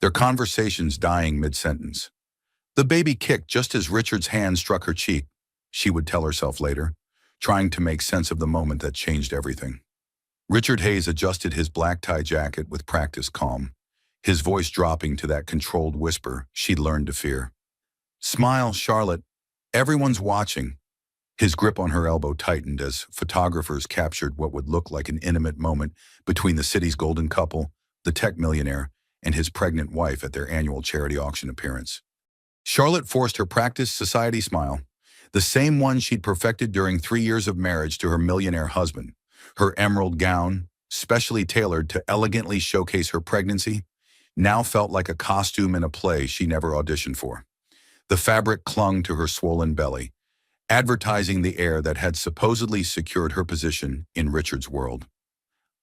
their conversations dying mid-sentence. The baby kicked just as Richard's hand struck her cheek, she would tell herself later, trying to make sense of the moment that changed everything. Richard Hayes adjusted his black tie jacket with practiced calm, his voice dropping to that controlled whisper she'd learned to fear. "Smile, Charlotte. Everyone's watching." His grip on her elbow tightened as photographers captured what would look like an intimate moment between the city's golden couple, the tech millionaire, and his pregnant wife at their annual charity auction appearance. Charlotte forced her practiced society smile, the same one she'd perfected during 3 years of marriage to her millionaire husband. Her emerald gown, specially tailored to elegantly showcase her pregnancy, now felt like a costume in a play she never auditioned for. The fabric clung to her swollen belly, advertising the air that had supposedly secured her position in Richard's world.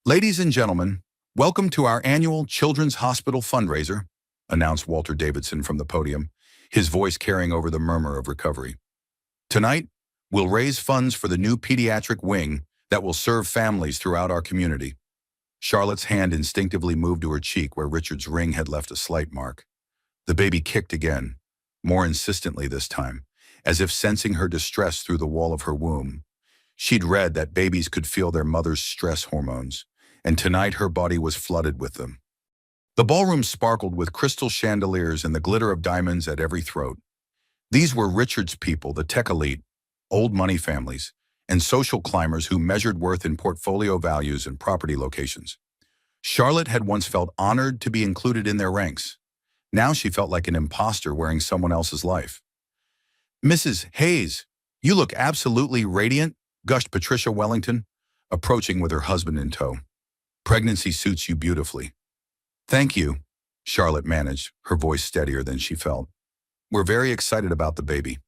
"Ladies and gentlemen, welcome to our annual Children's Hospital fundraiser," announced Walter Davidson from the podium, his voice carrying over the murmur of recovery. "Tonight, we'll raise funds for the new pediatric wing that will serve families throughout our community." Charlotte's hand instinctively moved to her cheek where Richard's ring had left a slight mark. The baby kicked again, more insistently this time, as if sensing her distress through the wall of her womb. She'd read that babies could feel their mother's stress hormones, and tonight her body was flooded with them. The ballroom sparkled with crystal chandeliers and the glitter of diamonds at every throat. These were Richard's people, the tech elite, old money families, and social climbers who measured worth in portfolio values and property locations. Charlotte had once felt honored to be included in their ranks. Now she felt like an imposter wearing someone else's life. "Mrs. Hayes, you look absolutely radiant," gushed Patricia Wellington, approaching with her husband in tow. "Pregnancy suits you beautifully." "Thank you," Charlotte managed, her voice steadier than she felt. "We're very excited about the baby."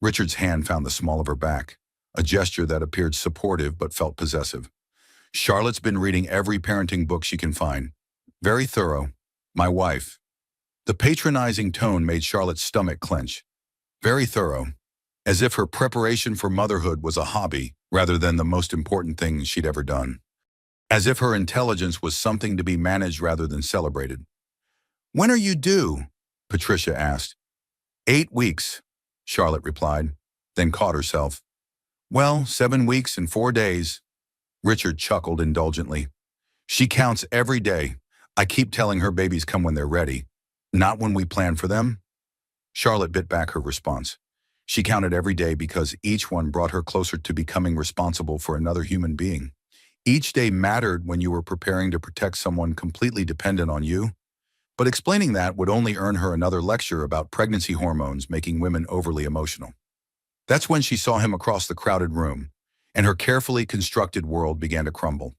Richard's hand found the small of her back, a gesture that appeared supportive but felt possessive. "Charlotte's been reading every parenting book she can find. Very thorough. My wife." The patronizing tone made Charlotte's stomach clench. Very thorough, as if her preparation for motherhood was a hobby rather than the most important thing she'd ever done. As if her intelligence was something to be managed rather than celebrated. "When are you due?" Patricia asked. 8 weeks, Charlotte replied, then caught herself. "Well, 7 weeks and 4 days. Richard chuckled indulgently. "She counts every day. I keep telling her babies come when they're ready, not when we plan for them." Charlotte bit back her response. She counted every day because each one brought her closer to becoming responsible for another human being. Each day mattered when you were preparing to protect someone completely dependent on you. But explaining that would only earn her another lecture about pregnancy hormones making women overly emotional. That's when she saw him across the crowded room, and her carefully constructed world began to crumble.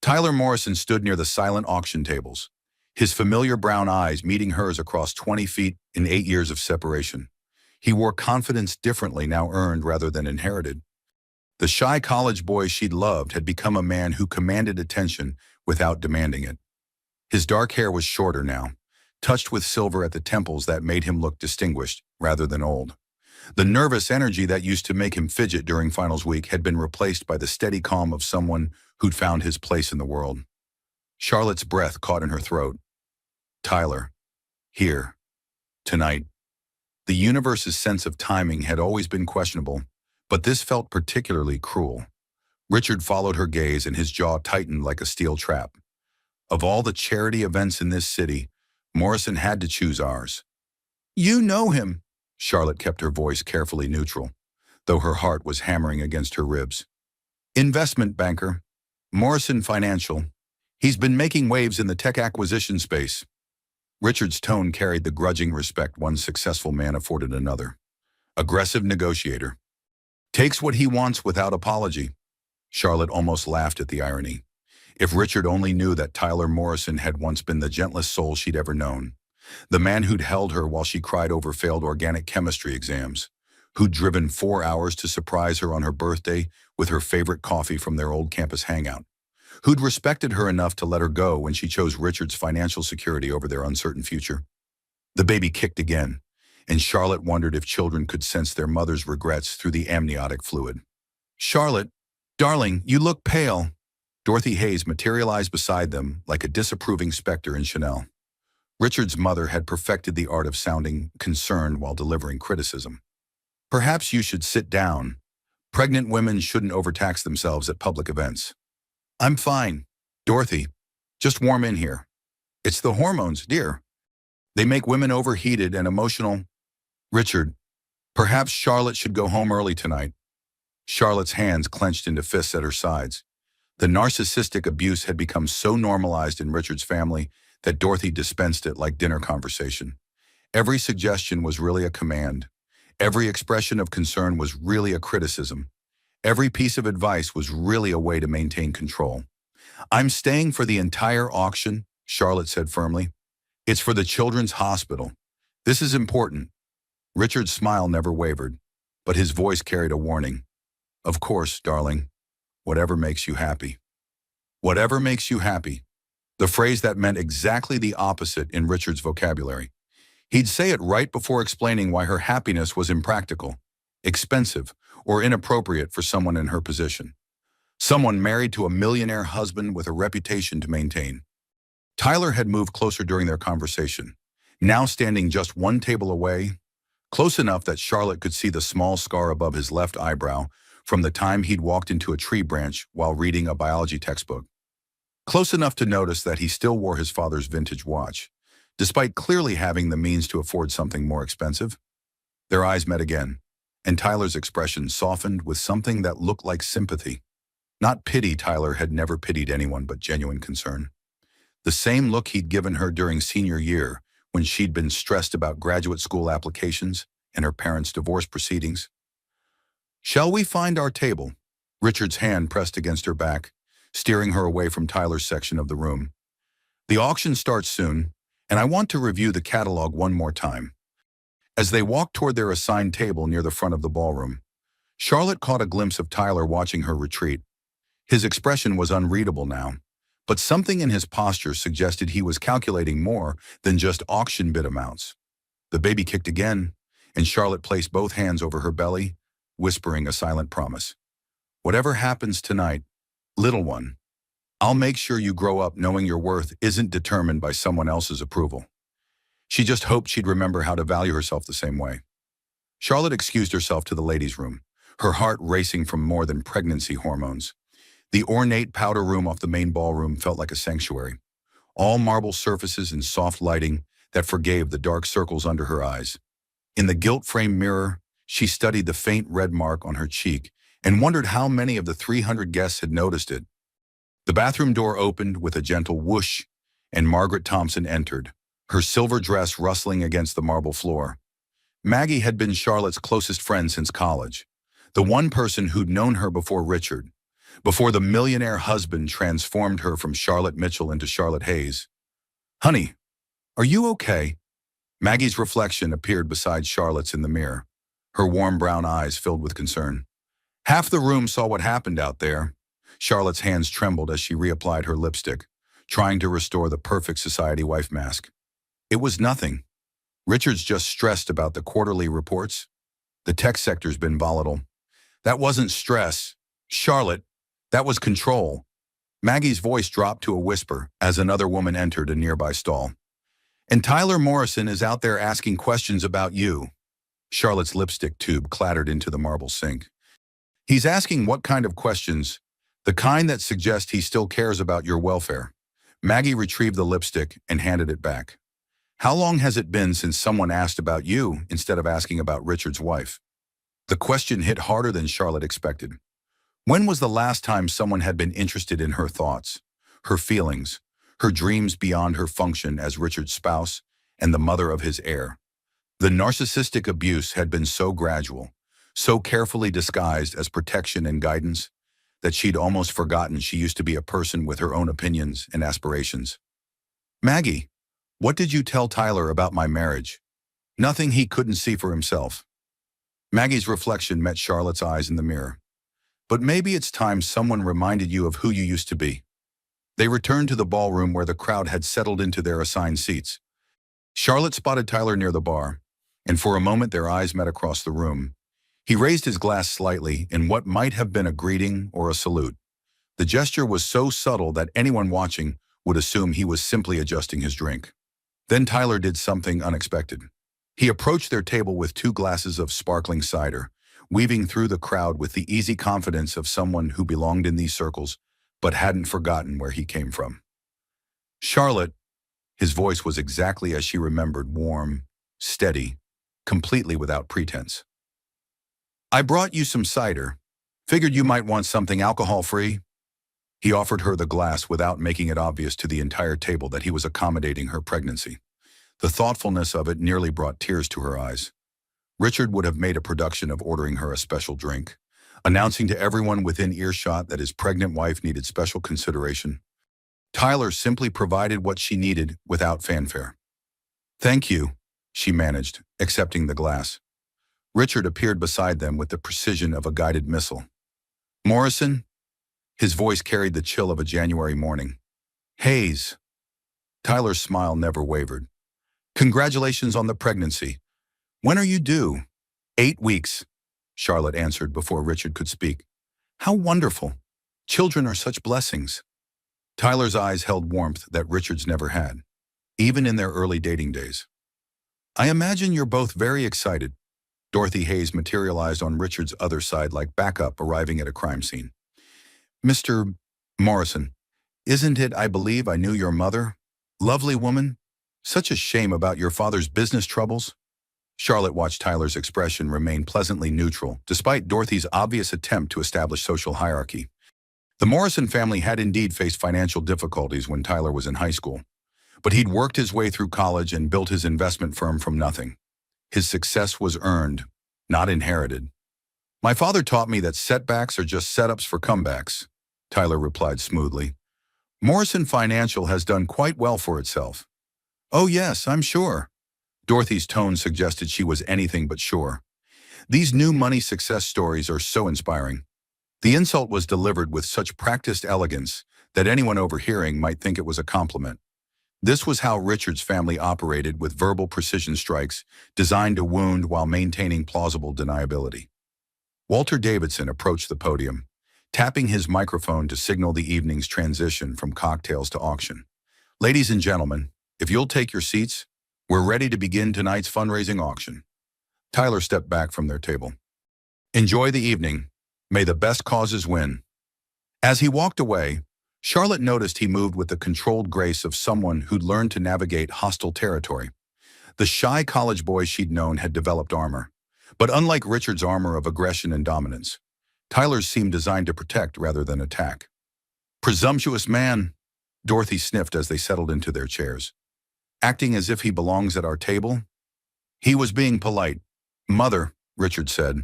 Tyler Morrison stood near the silent auction tables, his familiar brown eyes meeting hers across 20 feet in 8 years of separation. He wore confidence differently, now earned rather than inherited. The shy college boy she'd loved had become a man who commanded attention without demanding it. His dark hair was shorter now, touched with silver at the temples that made him look distinguished rather than old. The nervous energy that used to make him fidget during finals week had been replaced by the steady calm of someone who'd found his place in the world. Charlotte's breath caught in her throat. Tyler. Here. Tonight. The universe's sense of timing had always been questionable, but this felt particularly cruel. Richard followed her gaze and his jaw tightened like a steel trap. Of all the charity events in this city, Morrison had to choose ours. "You know him," Charlotte kept her voice carefully neutral, though her heart was hammering against her ribs. "Investment banker. Morrison Financial. He's been making waves in the tech acquisition space." Richard's tone carried the grudging respect one successful man afforded another. Aggressive negotiator. Takes what he wants without apology. Charlotte almost laughed at the irony. If Richard only knew that Tyler Morrison had once been the gentlest soul she'd ever known. The man who'd held her while she cried over failed organic chemistry exams. Who'd driven 4 hours to surprise her on her birthday with her favorite coffee from their old campus hangout. Who'd respected her enough to let her go when she chose Richard's financial security over their uncertain future. The baby kicked again, and Charlotte wondered if children could sense their mother's regrets through the amniotic fluid. "Charlotte, darling, you look pale." Dorothy Hayes materialized beside them like a disapproving specter in Chanel. Richard's mother had perfected the art of sounding concerned while delivering criticism. Perhaps you should sit down. Pregnant women shouldn't overtax themselves at public events. I'm fine, Dorothy. Just warm in here. It's the hormones, dear. They make women overheated and emotional. Richard, perhaps Charlotte should go home early tonight. Charlotte's hands clenched into fists at her sides. The narcissistic abuse had become so normalized in Richard's family that Dorothy dispensed it like dinner conversation. Every suggestion was really a command. Every expression of concern was really a criticism. Every piece of advice was really a way to maintain control. I'm staying for the entire auction, Charlotte said firmly. It's for the children's hospital. This is important. Richard's smile never wavered, but his voice carried a warning. Of course, darling. Whatever makes you happy. Whatever makes you happy. The phrase that meant exactly the opposite in Richard's vocabulary. He'd say it right before explaining why her happiness was impractical, expensive, or inappropriate for someone in her position. Someone married to a millionaire husband with a reputation to maintain. Tyler had moved closer during their conversation, now standing just one table away, close enough that Charlotte could see the small scar above his left eyebrow from the time he'd walked into a tree branch while reading a biology textbook. Close enough to notice that he still wore his father's vintage watch, despite clearly having the means to afford something more expensive. Their eyes met again, and Tyler's expression softened with something that looked like sympathy. Not pity. Tyler had never pitied anyone but genuine concern. The same look he'd given her during senior year when she'd been stressed about graduate school applications and her parents' divorce proceedings. Shall we find our table? Richard's hand pressed against her back, steering her away from Tyler's section of the room. The auction starts soon, and I want to review the catalog one more time. As they walked toward their assigned table near the front of the ballroom, Charlotte caught a glimpse of Tyler watching her retreat. His expression was unreadable now, but something in his posture suggested he was calculating more than just auction bid amounts. The baby kicked again, and Charlotte placed both hands over her belly, whispering a silent promise. Whatever happens tonight, little one, I'll make sure you grow up knowing your worth isn't determined by someone else's approval. She just hoped she'd remember how to value herself the same way. Charlotte excused herself to the ladies' room, her heart racing from more than pregnancy hormones. The ornate powder room off the main ballroom felt like a sanctuary. All marble surfaces and soft lighting that forgave the dark circles under her eyes. In the gilt-framed mirror, she studied the faint red mark on her cheek and wondered how many of the 300 guests had noticed it. The bathroom door opened with a gentle whoosh, and Margaret Thompson entered, her silver dress rustling against the marble floor. Maggie had been Charlotte's closest friend since college, the one person who'd known her before Richard, before the millionaire husband transformed her from Charlotte Mitchell into Charlotte Hayes. Honey, are you okay? Maggie's reflection appeared beside Charlotte's in the mirror, her warm brown eyes filled with concern. Half the room saw what happened out there. Charlotte's hands trembled as she reapplied her lipstick, trying to restore the perfect society wife mask. It was nothing. Richard's just stressed about the quarterly reports. The tech sector's been volatile. That wasn't stress, Charlotte. That was control. Maggie's voice dropped to a whisper as another woman entered a nearby stall. And Tyler Morrison is out there asking questions about you. Charlotte's lipstick tube clattered into the marble sink. He's asking what kind of questions? The kind that suggest he still cares about your welfare. Maggie retrieved the lipstick and handed it back. How long has it been since someone asked about you instead of asking about Richard's wife? The question hit harder than Charlotte expected. When was the last time someone had been interested in her thoughts, her feelings, her dreams beyond her function as Richard's spouse and the mother of his heir? The narcissistic abuse had been so gradual, so carefully disguised as protection and guidance, that she'd almost forgotten she used to be a person with her own opinions and aspirations. Maggie, what did you tell Tyler about my marriage? Nothing he couldn't see for himself. Maggie's reflection met Charlotte's eyes in the mirror. But maybe it's time someone reminded you of who you used to be. They returned to the ballroom where the crowd had settled into their assigned seats. Charlotte spotted Tyler near the bar, and for a moment their eyes met across the room. He raised his glass slightly in what might have been a greeting or a salute. The gesture was so subtle that anyone watching would assume he was simply adjusting his drink. Then Tyler did something unexpected. He approached their table with 2 glasses of sparkling cider, weaving through the crowd with the easy confidence of someone who belonged in these circles, but hadn't forgotten where he came from. Charlotte, his voice was exactly as she remembered, warm, steady, completely without pretense. I brought you some cider. Figured you might want something alcohol-free. He offered her the glass without making it obvious to the entire table that he was accommodating her pregnancy. The thoughtfulness of it nearly brought tears to her eyes. Richard would have made a production of ordering her a special drink, announcing to everyone within earshot that his pregnant wife needed special consideration. Tyler simply provided what she needed without fanfare. Thank you, she managed, accepting the glass. Richard appeared beside them with the precision of a guided missile. Morrison? His voice carried the chill of a January morning. Hayes. Tyler's smile never wavered. Congratulations on the pregnancy. When are you due? 8 weeks, Charlotte answered before Richard could speak. How wonderful. Children are such blessings. Tyler's eyes held warmth that Richard's never had, even in their early dating days. I imagine you're both very excited. Dorothy Hayes materialized on Richard's other side like backup arriving at a crime scene. Mr. Morrison, isn't it I believe I knew your mother? Lovely woman. Such a shame about your father's business troubles. Charlotte watched Tyler's expression remain pleasantly neutral, despite Dorothy's obvious attempt to establish social hierarchy. The Morrison family had indeed faced financial difficulties when Tyler was in high school, but he'd worked his way through college and built his investment firm from nothing. His success was earned, not inherited. My father taught me that setbacks are just setups for comebacks, Tyler replied smoothly. Morrison Financial has done quite well for itself. Oh yes, I'm sure. Dorothy's tone suggested she was anything but sure. These new money success stories are so inspiring. The insult was delivered with such practiced elegance that anyone overhearing might think it was a compliment. This was how Richard's family operated, with verbal precision strikes designed to wound while maintaining plausible deniability. Walter Davidson approached the podium, tapping his microphone to signal the evening's transition from cocktails to auction. Ladies and gentlemen, if you'll take your seats, we're ready to begin tonight's fundraising auction. Tyler stepped back from their table. Enjoy the evening. May the best causes win. As he walked away, Charlotte noticed he moved with the controlled grace of someone who'd learned to navigate hostile territory. The shy college boy she'd known had developed armor. But unlike Richard's armor of aggression and dominance, Tyler's seemed designed to protect rather than attack. Presumptuous man, Dorothy sniffed as they settled into their chairs. Acting as if he belongs at our table? He was being polite. Mother, Richard said.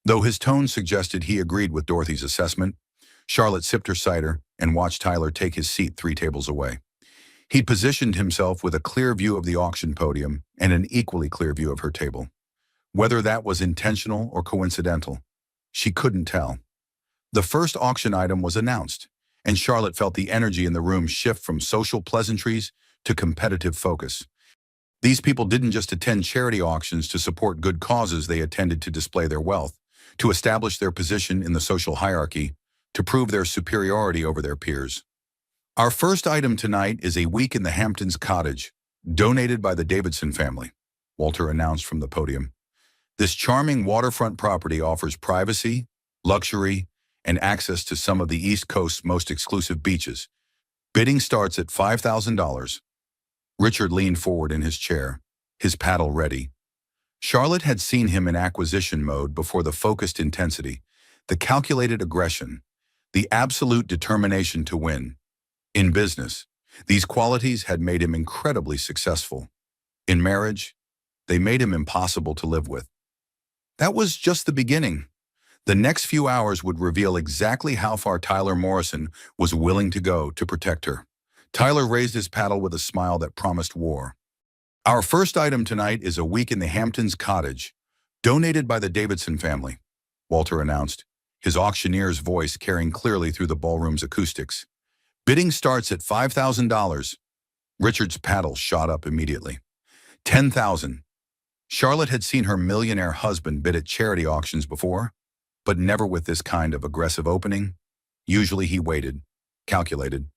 Though his tone suggested he agreed with Dorothy's assessment, Charlotte sipped her cider and watched Tyler take his seat 3 tables away. He'd positioned himself with a clear view of the auction podium and an equally clear view of her table. Whether that was intentional or coincidental, she couldn't tell. The first auction item was announced, and Charlotte felt the energy in the room shift from social pleasantries to competitive focus. These people didn't just attend charity auctions to support good causes, they attended to display their wealth, to establish their position in the social hierarchy, to prove their superiority over their peers. Our first item tonight is a week in the Hamptons cottage, donated by the Davidson family, Walter announced from the podium. This charming waterfront property offers privacy, luxury, and access to some of the East Coast's most exclusive beaches. Bidding starts at $5,000. Richard leaned forward in his chair, his paddle ready. Charlotte had seen him in acquisition mode before, the focused intensity, the calculated aggression, the absolute determination to win. In business, these qualities had made him incredibly successful. In marriage, they made him impossible to live with. That was just the beginning. The next few hours would reveal exactly how far Tyler Morrison was willing to go to protect her. Tyler raised his paddle with a smile that promised war. Our first item tonight is a week in the Hamptons cottage, donated by the Davidson family, Walter announced, his auctioneer's voice carrying clearly through the ballroom's acoustics. Bidding starts at $5,000. Richard's paddle shot up immediately. $10,000. Charlotte had seen her millionaire husband bid at charity auctions before, but never with this kind of aggressive opening. Usually he waited, calculated,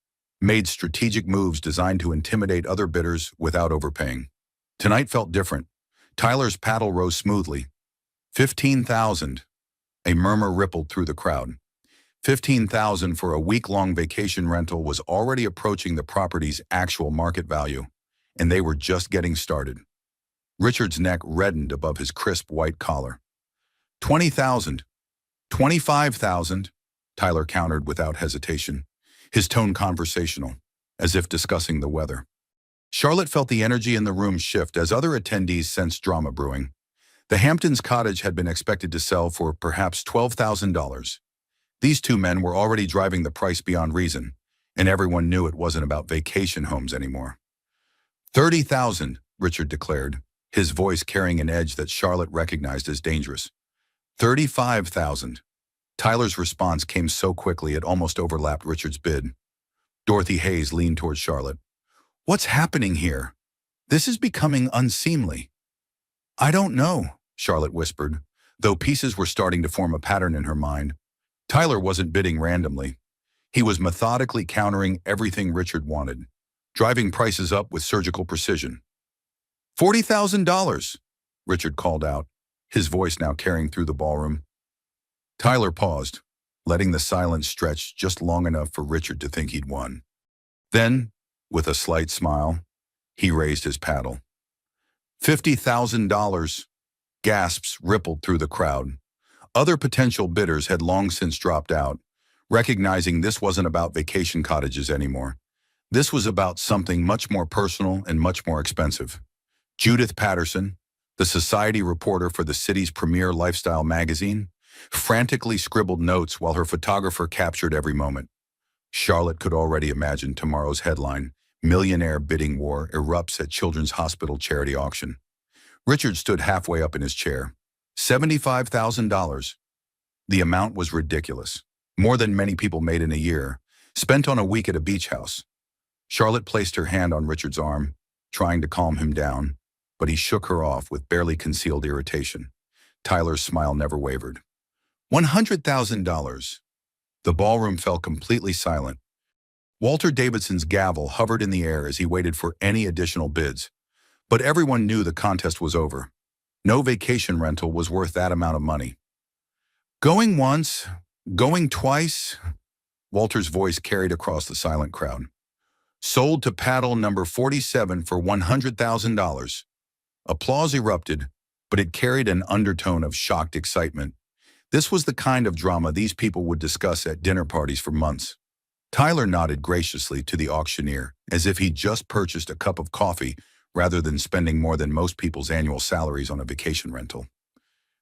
made strategic moves designed to intimidate other bidders without overpaying. Tonight felt different. Tyler's paddle rose smoothly. 15,000. A murmur rippled through the crowd. 15,000 for a week-long vacation rental was already approaching the property's actual market value, and they were just getting started. Richard's neck reddened above his crisp white collar. 20,000. 25,000, Tyler countered without hesitation, his tone conversational, as if discussing the weather. Charlotte felt the energy in the room shift as other attendees sensed drama brewing. The Hamptons cottage had been expected to sell for perhaps $12,000. These two men were already driving the price beyond reason, and everyone knew it wasn't about vacation homes anymore. 30,000, Richard declared, his voice carrying an edge that Charlotte recognized as dangerous. 35,000. Tyler's response came so quickly it almost overlapped Richard's bid. Dorothy Hayes leaned toward Charlotte. "What's happening here? This is becoming unseemly." "I don't know," Charlotte whispered, though pieces were starting to form a pattern in her mind. Tyler wasn't bidding randomly. He was methodically countering everything Richard wanted, driving prices up with surgical precision. $40,000, Richard called out, his voice now carrying through the ballroom. Tyler paused, letting the silence stretch just long enough for Richard to think he'd won. Then, with a slight smile, he raised his paddle. $50,000. Gasps rippled through the crowd. Other potential bidders had long since dropped out, recognizing this wasn't about vacation cottages anymore. This was about something much more personal and much more expensive. Judith Patterson, the society reporter for the city's premier lifestyle magazine, frantically scribbled notes while her photographer captured every moment. Charlotte could already imagine tomorrow's headline: Millionaire bidding war erupts at Children's Hospital charity auction. Richard stood halfway up in his chair. $75,000. The amount was ridiculous, more than many people made in a year, spent on a week at a beach house. Charlotte placed her hand on Richard's arm, trying to calm him down, but he shook her off with barely concealed irritation. Tyler's smile never wavered. $100,000. The ballroom fell completely silent. Walter Davidson's gavel hovered in the air as he waited for any additional bids. But everyone knew the contest was over. No vacation rental was worth that amount of money. Going once, going twice, Walter's voice carried across the silent crowd. Sold to paddle number 47 for $100,000. Applause erupted, but it carried an undertone of shocked excitement. This was the kind of drama these people would discuss at dinner parties for months. Tyler nodded graciously to the auctioneer, as if he'd just purchased a cup of coffee rather than spending more than most people's annual salaries on a vacation rental.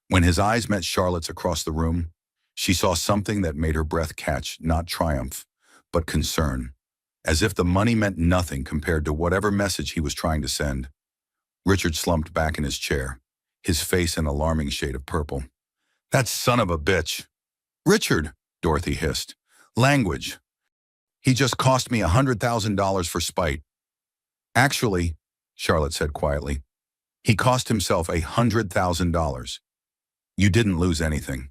When his eyes met Charlotte's across the room, she saw something that made her breath catch, not triumph, but concern, as if the money meant nothing compared to whatever message he was trying to send. Richard slumped back in his chair, his face an alarming shade of purple. "That son of a bitch." "Richard," Dorothy hissed. "Language. He just cost me $100,000 for spite." "Actually," Charlotte said quietly, "he cost himself $100,000. You didn't lose anything."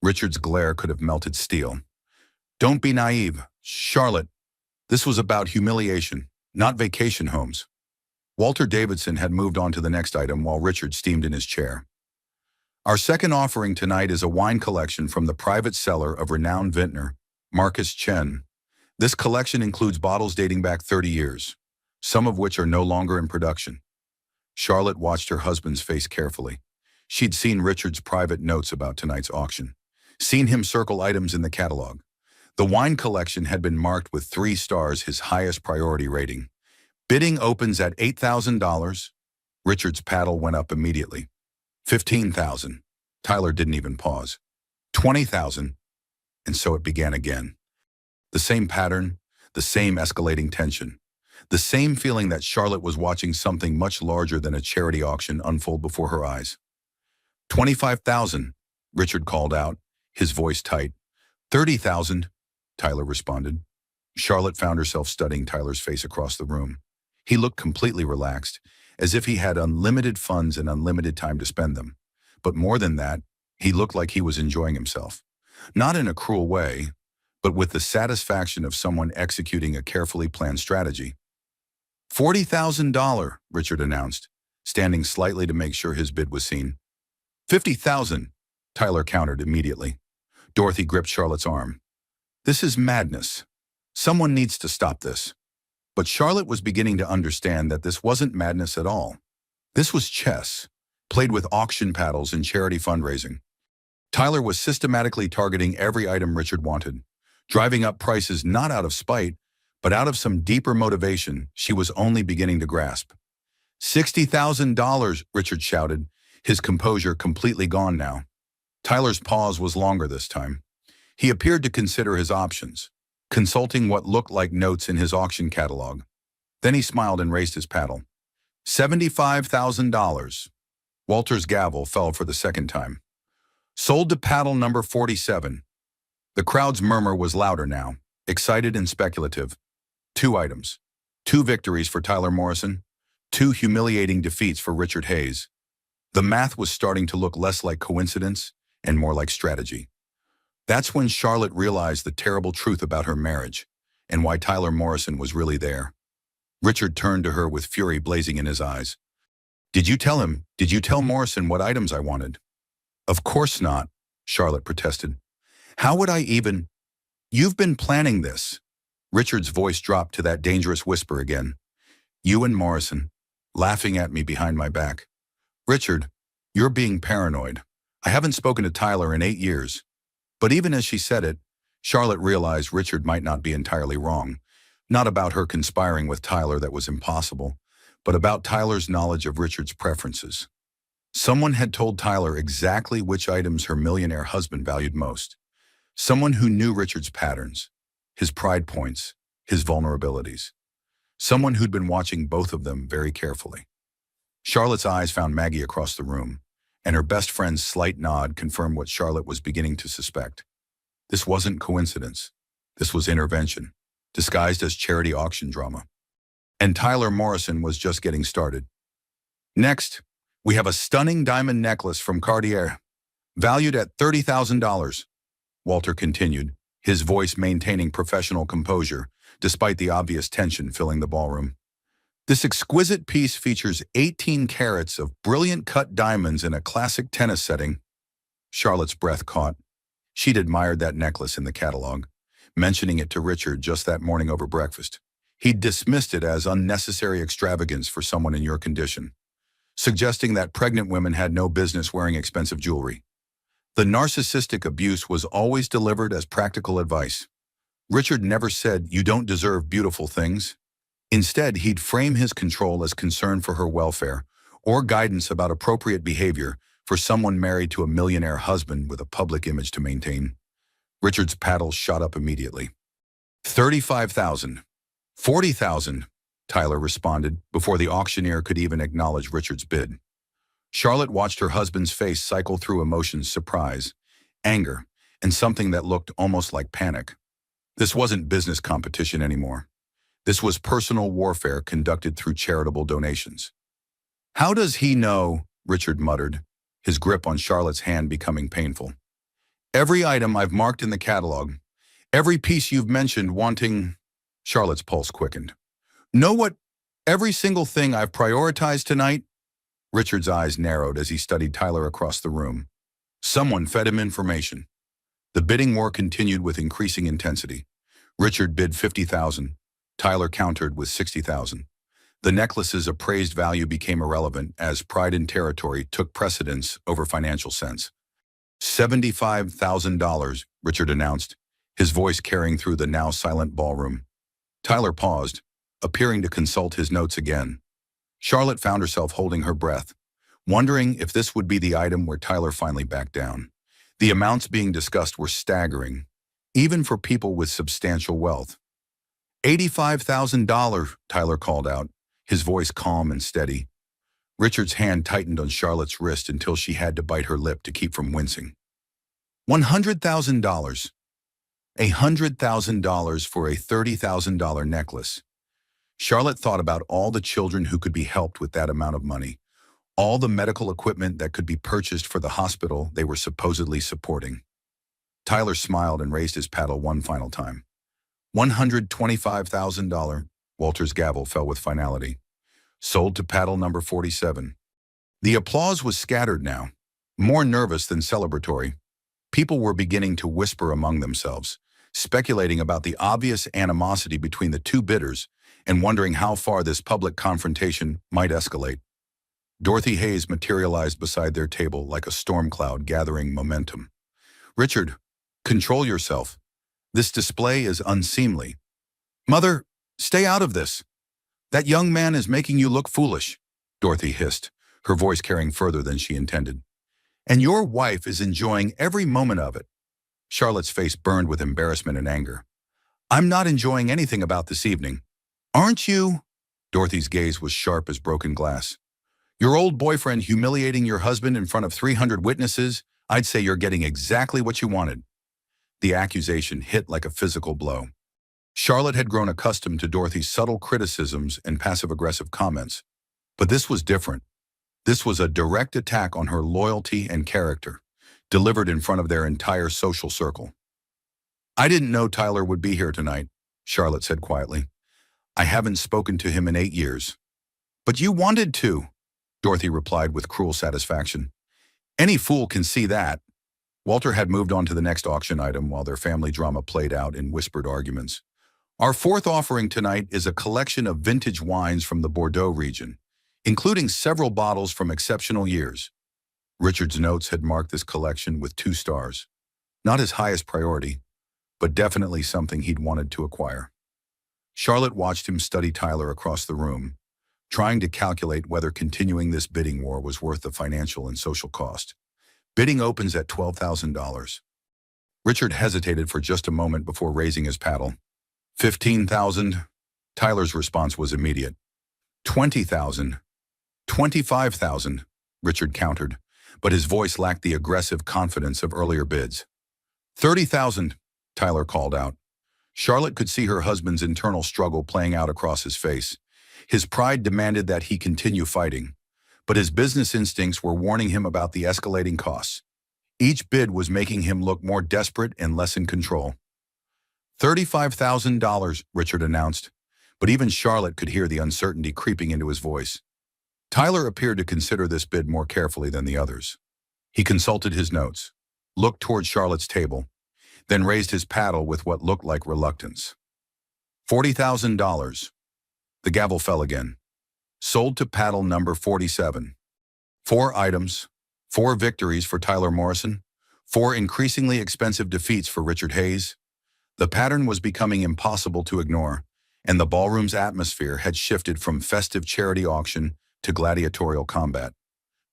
Richard's glare could have melted steel. "Don't be naive, Charlotte. This was about humiliation, not vacation homes." Walter Davidson had moved on to the next item while Richard steamed in his chair. "Our second offering tonight is a wine collection from the private cellar of renowned vintner, Marcus Chen. This collection includes bottles dating back 30 years, some of which are no longer in production." Charlotte watched her husband's face carefully. She'd seen Richard's private notes about tonight's auction, seen him circle items in the catalog. The wine collection had been marked with 3 stars, his highest priority rating. Bidding opens at $8,000. Richard's paddle went up immediately. 15,000. Tyler didn't even pause. 20,000. And so it began again. The same pattern, the same escalating tension, the same feeling that Charlotte was watching something much larger than a charity auction unfold before her eyes. 25,000, Richard called out, his voice tight. 30,000, Tyler responded. Charlotte found herself studying Tyler's face across the room. He looked completely relaxed, as if he had unlimited funds and unlimited time to spend them. But more than that, he looked like he was enjoying himself. Not in a cruel way, but with the satisfaction of someone executing a carefully planned strategy. $40,000, Richard announced, standing slightly to make sure his bid was seen. 50,000, Tyler countered immediately. Dorothy gripped Charlotte's arm. This is madness. Someone needs to stop this. But Charlotte was beginning to understand that this wasn't madness at all. This was chess, played with auction paddles and charity fundraising. Tyler was systematically targeting every item Richard wanted, driving up prices not out of spite, but out of some deeper motivation she was only beginning to grasp. $60,000, Richard shouted, his composure completely gone now. Tyler's pause was longer this time. He appeared to consider his options, consulting what looked like notes in his auction catalog. Then he smiled and raised his paddle. $75,000. Walter's gavel fell for the second time. Sold to paddle number 47. The crowd's murmur was louder now, excited and speculative. 2 items. 2 victories for Tyler Morrison. 2 humiliating defeats for Richard Hayes. The math was starting to look less like coincidence and more like strategy. That's when Charlotte realized the terrible truth about her marriage and why Tyler Morrison was really there. Richard turned to her with fury blazing in his eyes. Did you tell Morrison what items I wanted? Of course not, Charlotte protested. How would I even? You've been planning this. Richard's voice dropped to that dangerous whisper again. You and Morrison, laughing at me behind my back. Richard, you're being paranoid. I haven't spoken to Tyler in 8 years. But even as she said it, Charlotte realized Richard might not be entirely wrong. Not about her conspiring with Tyler, that was impossible, but about Tyler's knowledge of Richard's preferences. Someone had told Tyler exactly which items her millionaire husband valued most. Someone who knew Richard's patterns, his pride points, his vulnerabilities. Someone who'd been watching both of them very carefully. Charlotte's eyes found Maggie across the room, and her best friend's slight nod confirmed what Charlotte was beginning to suspect. This wasn't coincidence. This was intervention, disguised as charity auction drama. And Tyler Morrison was just getting started. Next, we have a stunning diamond necklace from Cartier, valued at $30,000, Walter continued, his voice maintaining professional composure, despite the obvious tension filling the ballroom. This exquisite piece features 18 carats of brilliant cut diamonds in a classic tennis setting. Charlotte's breath caught. She'd admired that necklace in the catalog, mentioning it to Richard just that morning over breakfast. He'd dismissed it as unnecessary extravagance for someone in your condition, suggesting that pregnant women had no business wearing expensive jewelry. The narcissistic abuse was always delivered as practical advice. Richard never said, "You don't deserve beautiful things." Instead, he'd frame his control as concern for her welfare or guidance about appropriate behavior for someone married to a millionaire husband with a public image to maintain. Richard's paddle shot up immediately. 35,000. 40,000, Tyler responded before the auctioneer could even acknowledge Richard's bid. Charlotte watched her husband's face cycle through emotions: surprise, anger, and something that looked almost like panic. This wasn't business competition anymore. This was personal warfare conducted through charitable donations. How does he know? Richard muttered, his grip on Charlotte's hand becoming painful. Every item I've marked in the catalog, every piece you've mentioned wanting. Charlotte's pulse quickened. Know what? Every single thing I've prioritized tonight? Richard's eyes narrowed as he studied Tyler across the room. Someone fed him information. The bidding war continued with increasing intensity. Richard bid 50,000. Tyler countered with 60,000. The necklace's appraised value became irrelevant as pride in territory took precedence over financial sense. $75,000, Richard announced, his voice carrying through the now silent ballroom. Tyler paused, appearing to consult his notes again. Charlotte found herself holding her breath, wondering if this would be the item where Tyler finally backed down. The amounts being discussed were staggering, even for people with substantial wealth. $85,000, Tyler called out, his voice calm and steady. Richard's hand tightened on Charlotte's wrist until she had to bite her lip to keep from wincing. $100,000. $100,000 for a $30,000 necklace. Charlotte thought about all the children who could be helped with that amount of money, all the medical equipment that could be purchased for the hospital they were supposedly supporting. Tyler smiled and raised his paddle one final time. $125,000. Walter's gavel fell with finality. Sold to paddle number 47. The applause was scattered now, more nervous than celebratory. People were beginning to whisper among themselves, speculating about the obvious animosity between the two bidders and wondering how far this public confrontation might escalate. Dorothy Hayes materialized beside their table like a storm cloud gathering momentum. "Richard, control yourself. This display is unseemly." "Mother, stay out of this. That young man is making you look foolish," Dorothy hissed, her voice carrying further than she intended. "And your wife is enjoying every moment of it." Charlotte's face burned with embarrassment and anger. "I'm not enjoying anything about this evening." "Aren't you?" Dorothy's gaze was sharp as broken glass. "Your old boyfriend humiliating your husband in front of 300 witnesses? I'd say you're getting exactly what you wanted." The accusation hit like a physical blow. Charlotte had grown accustomed to Dorothy's subtle criticisms and passive-aggressive comments. But this was different. This was a direct attack on her loyalty and character, delivered in front of their entire social circle. "I didn't know Tyler would be here tonight," Charlotte said quietly. "I haven't spoken to him in 8 years." "But you wanted to," Dorothy replied with cruel satisfaction. "Any fool can see that." Walter had moved on to the next auction item while their family drama played out in whispered arguments. "Our fourth offering tonight is a collection of vintage wines from the Bordeaux region, including several bottles from exceptional years." Richard's notes had marked this collection with 2 stars. Not his highest priority, but definitely something he'd wanted to acquire. Charlotte watched him study Tyler across the room, trying to calculate whether continuing this bidding war was worth the financial and social cost. Bidding opens at $12,000. Richard hesitated for just a moment before raising his paddle. $15,000. Tyler's response was immediate. $20,000. $25,000. Richard countered, but his voice lacked the aggressive confidence of earlier bids. $30,000. Tyler called out. Charlotte could see her husband's internal struggle playing out across his face. His pride demanded that he continue fighting, but his business instincts were warning him about the escalating costs. Each bid was making him look more desperate and less in control. $35,000, Richard announced, but even Charlotte could hear the uncertainty creeping into his voice. Tyler appeared to consider this bid more carefully than the others. He consulted his notes, looked toward Charlotte's table, then raised his paddle with what looked like reluctance. $40,000. The gavel fell again. Sold to paddle number 47. 4 items, 4 victories for Tyler Morrison, 4 increasingly expensive defeats for Richard Hayes. The pattern was becoming impossible to ignore, and the ballroom's atmosphere had shifted from festive charity auction to gladiatorial combat.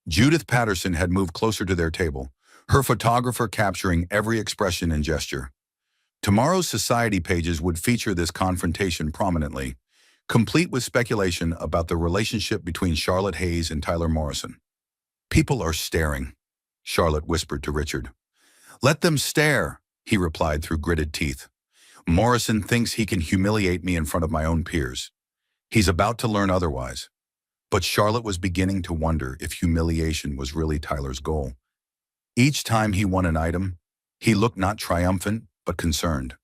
Judith Patterson had moved closer to their table, her photographer capturing every expression and gesture. Tomorrow's society pages would feature this confrontation prominently, complete with speculation about the relationship between Charlotte Hayes and Tyler Morrison. "People are staring," Charlotte whispered to Richard. "Let them stare," he replied through gritted teeth. "Morrison thinks he can humiliate me in front of my own peers. He's about to learn otherwise." But Charlotte was beginning to wonder if humiliation was really Tyler's goal. Each time he won an item, he looked not triumphant, but concerned.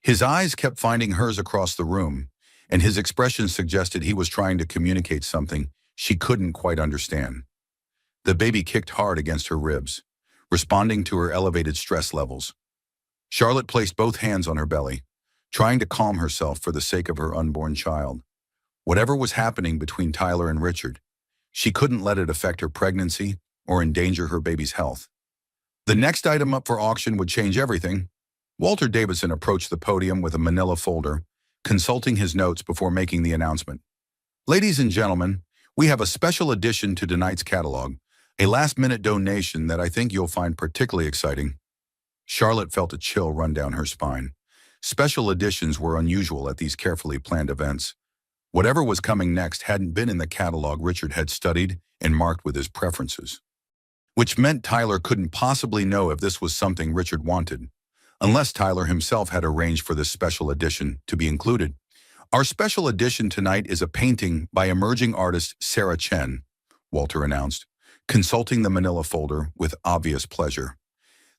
His eyes kept finding hers across the room, and his expression suggested he was trying to communicate something she couldn't quite understand. The baby kicked hard against her ribs, responding to her elevated stress levels. Charlotte placed both hands on her belly, trying to calm herself for the sake of her unborn child. Whatever was happening between Tyler and Richard, she couldn't let it affect her pregnancy or endanger her baby's health. The next item up for auction would change everything. Walter Davidson approached the podium with a manila folder, consulting his notes before making the announcement. "Ladies and gentlemen, we have a special addition to tonight's catalog, a last-minute donation that I think you'll find particularly exciting." Charlotte felt a chill run down her spine. Special editions were unusual at these carefully planned events. Whatever was coming next hadn't been in the catalog Richard had studied and marked with his preferences, which meant Tyler couldn't possibly know if this was something Richard wanted, unless Tyler himself had arranged for this special edition to be included. "Our special edition tonight is a painting by emerging artist Sarah Chen," Walter announced, consulting the manila folder with obvious pleasure.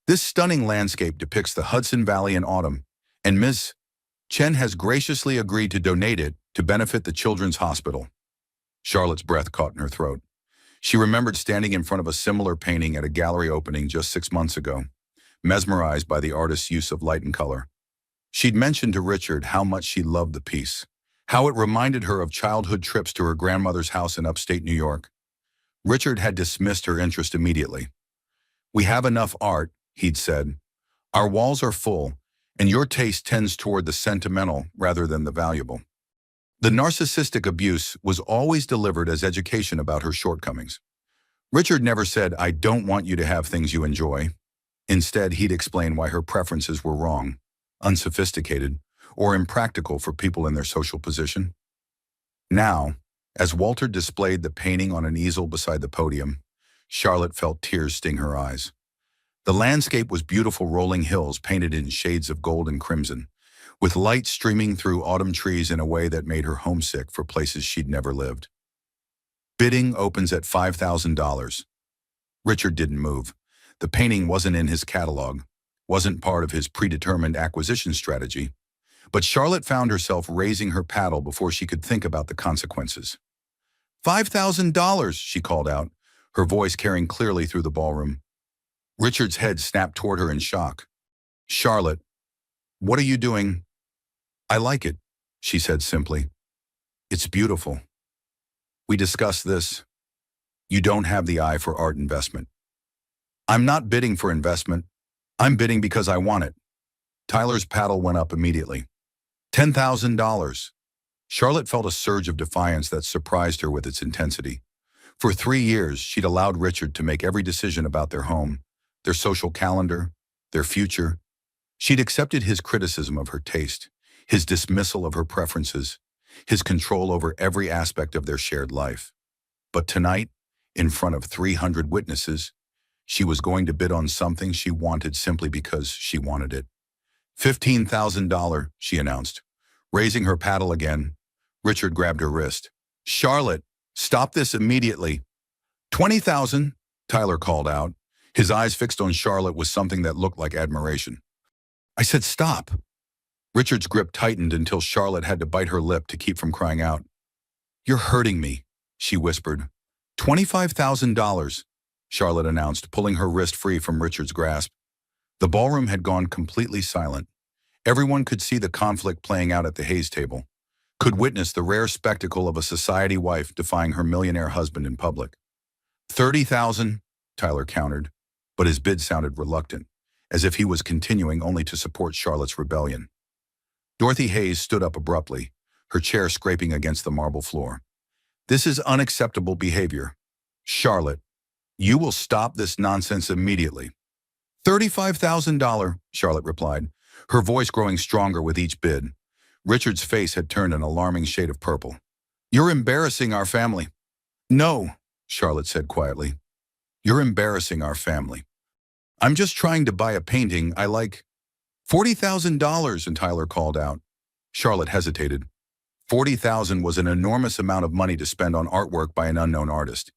This stunning landscape depicts the Hudson Valley in autumn, and Ms. Chen has graciously agreed to donate it to benefit the Children's Hospital. Charlotte's breath caught in her throat. She remembered standing in front of a similar painting at a gallery opening just 6 months ago, mesmerized by the artist's use of light and color. She'd mentioned to Richard how much she loved the piece, how it reminded her of childhood trips to her grandmother's house in upstate New York. Richard had dismissed her interest immediately. "We have enough art," he'd said. "Our walls are full, and your taste tends toward the sentimental rather than the valuable." The narcissistic abuse was always delivered as education about her shortcomings. Richard never said, "I don't want you to have things you enjoy." Instead, he'd explain why her preferences were wrong, unsophisticated, or impractical for people in their social position. Now, as Walter displayed the painting on an easel beside the podium, Charlotte felt tears sting her eyes. The landscape was beautiful rolling hills painted in shades of gold and crimson, with light streaming through autumn trees in a way that made her homesick for places she'd never lived. Bidding opens at $5,000. Richard didn't move. The painting wasn't in his catalog, wasn't part of his predetermined acquisition strategy, but Charlotte found herself raising her paddle before she could think about the consequences. $5,000, she called out, her voice carrying clearly through the ballroom. Richard's head snapped toward her in shock. "Charlotte, what are you doing?" "I like it," she said simply. "It's beautiful. We discussed this. You don't have the eye for art investment." "I'm not bidding for investment. I'm bidding because I want it." Tyler's paddle went up immediately. $10,000. Charlotte felt a surge of defiance that surprised her with its intensity. For 3 years, she'd allowed Richard to make every decision about their home, their social calendar, their future. She'd accepted his criticism of her taste, his dismissal of her preferences, his control over every aspect of their shared life. But tonight, in front of 300 witnesses, she was going to bid on something she wanted simply because she wanted it. $15,000, she announced. Raising her paddle again, Richard grabbed her wrist. "Charlotte, stop this immediately." "20,000, Tyler called out, his eyes fixed on Charlotte with something that looked like admiration. "I said stop." Richard's grip tightened until Charlotte had to bite her lip to keep from crying out. "You're hurting me," she whispered. $25,000, Charlotte announced, pulling her wrist free from Richard's grasp. The ballroom had gone completely silent. Everyone could see the conflict playing out at the Hayes table, could witness the rare spectacle of a society wife defying her millionaire husband in public. $30,000, Tyler countered, but his bid sounded reluctant, as if he was continuing only to support Charlotte's rebellion. Dorothy Hayes stood up abruptly, her chair scraping against the marble floor. "This is unacceptable behavior. Charlotte, you will stop this nonsense immediately." $35,000, Charlotte replied, her voice growing stronger with each bid. Richard's face had turned an alarming shade of purple. "You're embarrassing our family." "No," Charlotte said quietly. "You're embarrassing our family. I'm just trying to buy a painting I like." $40,000, and Tyler called out. Charlotte hesitated. 40,000 was an enormous amount of money to spend on artwork by an unknown artist.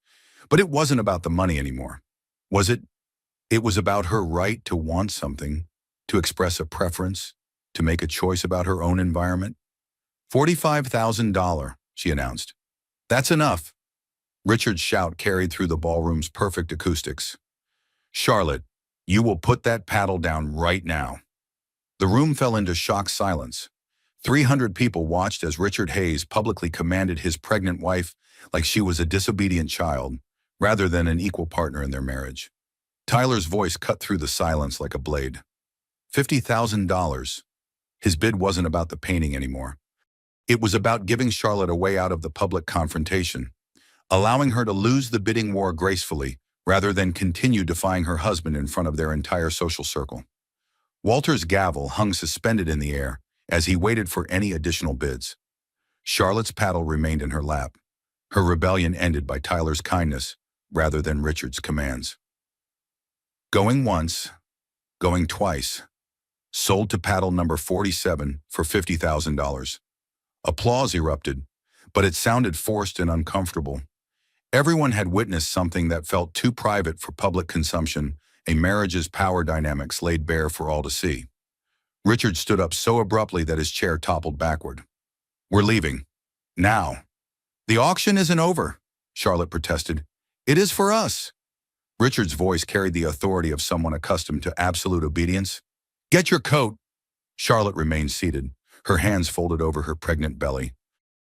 But it wasn't about the money anymore, was it? It was about her right to want something, to express a preference, to make a choice about her own environment. $45,000, she announced. "That's enough." Richard's shout carried through the ballroom's perfect acoustics. "Charlotte, you will put that paddle down right now." The room fell into shocked silence. 300 people watched as Richard Hayes publicly commanded his pregnant wife like she was a disobedient child, rather than an equal partner in their marriage. Tyler's voice cut through the silence like a blade. $50,000. His bid wasn't about the painting anymore. It was about giving Charlotte a way out of the public confrontation, allowing her to lose the bidding war gracefully, rather than continue defying her husband in front of their entire social circle. Walter's gavel hung suspended in the air as he waited for any additional bids. Charlotte's paddle remained in her lap. Her rebellion ended by Tyler's kindness rather than Richard's commands. Going once, going twice. Sold to paddle number 47 for $50,000. Applause erupted, but it sounded forced and uncomfortable. Everyone had witnessed something that felt too private for public consumption a marriage's power dynamics laid bare for all to see. Richard stood up so abruptly that his chair toppled backward. "We're leaving. Now." "The auction isn't over," Charlotte protested. "It is for us." Richard's voice carried the authority of someone accustomed to absolute obedience. "Get your coat." Charlotte remained seated, her hands folded over her pregnant belly.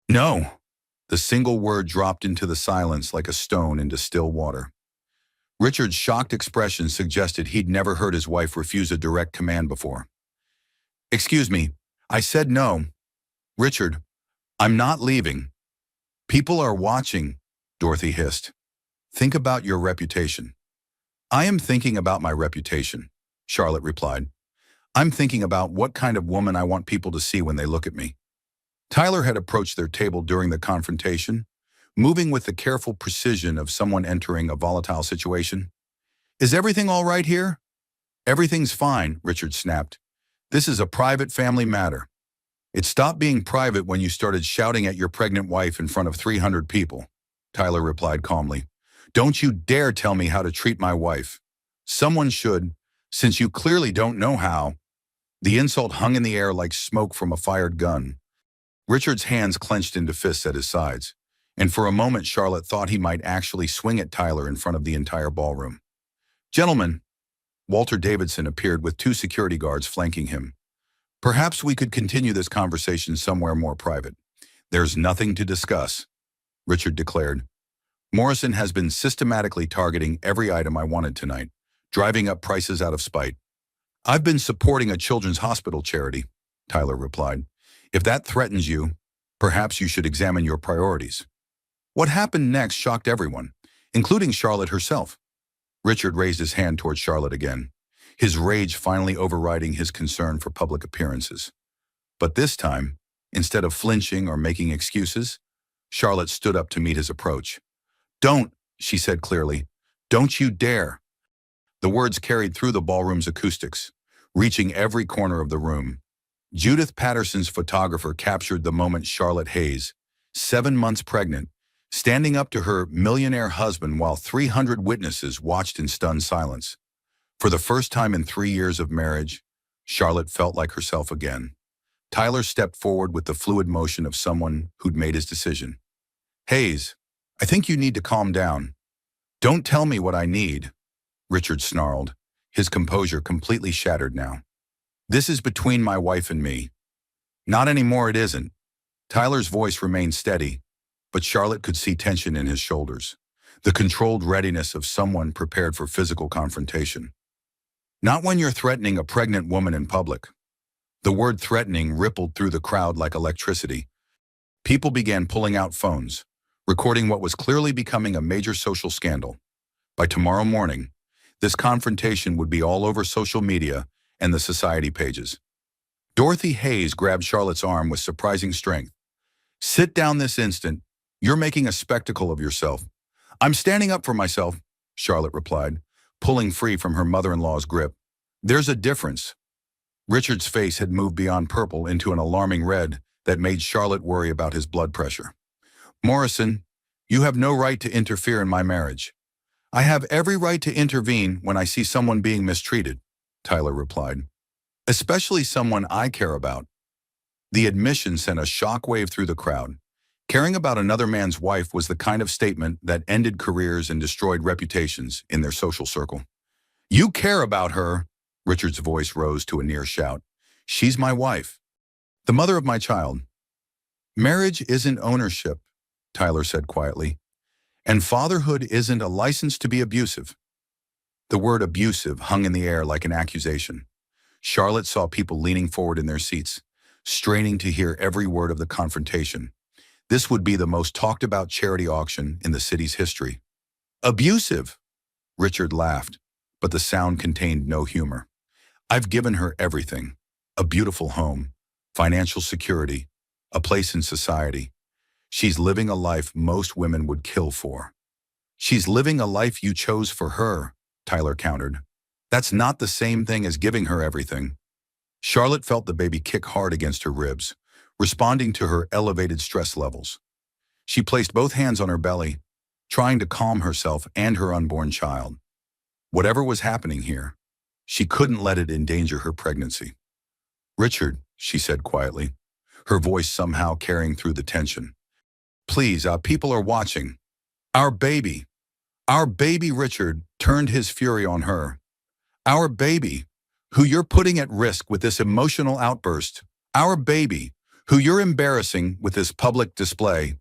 "No." The single word dropped into the silence like a stone into still water. Richard's shocked expression suggested he'd never heard his wife refuse a direct command before. "Excuse me, I said no." "Richard, I'm not leaving." "People are watching," Dorothy hissed. "Think about your reputation." "I am thinking about my reputation," Charlotte replied. "I'm thinking about what kind of woman I want people to see when they look at me." Tyler had approached their table during the confrontation, moving with the careful precision of someone entering a volatile situation. "Is everything all right here?" "Everything's fine," Richard snapped. "This is a private family matter." "It stopped being private when you started shouting at your pregnant wife in front of 300 people," Tyler replied calmly. "Don't you dare tell me how to treat my wife. Someone should, since you clearly don't know how." The insult hung in the air like smoke from a fired gun. Richard's hands clenched into fists at his sides, and for a moment Charlotte thought he might actually swing at Tyler in front of the entire ballroom. "Gentlemen," Walter Davidson appeared with 2 security guards flanking him. "Perhaps we could continue this conversation somewhere more private." "There's nothing to discuss," Richard declared. "Morrison has been systematically targeting every item I wanted tonight, driving up prices out of spite." "I've been supporting a children's hospital charity," Tyler replied. "If that threatens you, perhaps you should examine your priorities." What happened next shocked everyone, including Charlotte herself. Richard raised his hand toward Charlotte again, his rage finally overriding his concern for public appearances. But this time, instead of flinching or making excuses, Charlotte stood up to meet his approach. "Don't," she said clearly. "Don't you dare." The words carried through the ballroom's acoustics, reaching every corner of the room. Judith Patterson's photographer captured the moment Charlotte Hayes, 7 months pregnant, standing up to her millionaire husband while 300 witnesses watched in stunned silence. For the first time in 3 years of marriage, Charlotte felt like herself again. Tyler stepped forward with the fluid motion of someone who'd made his decision. "Hayes, I think you need to calm down." "Don't tell me what I need," Richard snarled, his composure completely shattered now. "This is between my wife and me." "Not anymore, it isn't." Tyler's voice remained steady, but Charlotte could see tension in his shoulders, the controlled readiness of someone prepared for physical confrontation. "Not when you're threatening a pregnant woman in public." The word threatening rippled through the crowd like electricity. People began pulling out phones, recording what was clearly becoming a major social scandal. By tomorrow morning, this confrontation would be all over social media and the society pages. Dorothy Hayes grabbed Charlotte's arm with surprising strength. "Sit down this instant. You're making a spectacle of yourself." "I'm standing up for myself," Charlotte replied, pulling free from her mother-in-law's grip. "There's a difference." Richard's face had moved beyond purple into an alarming red that made Charlotte worry about his blood pressure. "Morrison, you have no right to interfere in my marriage." "I have every right to intervene when I see someone being mistreated," Tyler replied. "Especially someone I care about." The admission sent a shockwave through the crowd. Caring about another man's wife was the kind of statement that ended careers and destroyed reputations in their social circle. "You care about her," Richard's voice rose to a near shout. "She's my wife. The mother of my child." "Marriage isn't ownership," Tyler said quietly. "And fatherhood isn't a license to be abusive." The word abusive hung in the air like an accusation. Charlotte saw people leaning forward in their seats, straining to hear every word of the confrontation. This would be the most talked about charity auction in the city's history. "Abusive," Richard laughed, but the sound contained no humor. "I've given her everything. A beautiful home, financial security, a place in society. She's living a life most women would kill for." "She's living a life you chose for her," Tyler countered. "That's not the same thing as giving her everything." Charlotte felt the baby kick hard against her ribs, responding to her elevated stress levels. She placed both hands on her belly, trying to calm herself and her unborn child. Whatever was happening here, she couldn't let it endanger her pregnancy. "Richard," she said quietly, her voice somehow carrying through the tension. "Please, people are watching. Our baby. Our baby," Richard turned his fury on her. "Our baby, who you're putting at risk with this emotional outburst. Our baby, who you're embarrassing with this public display."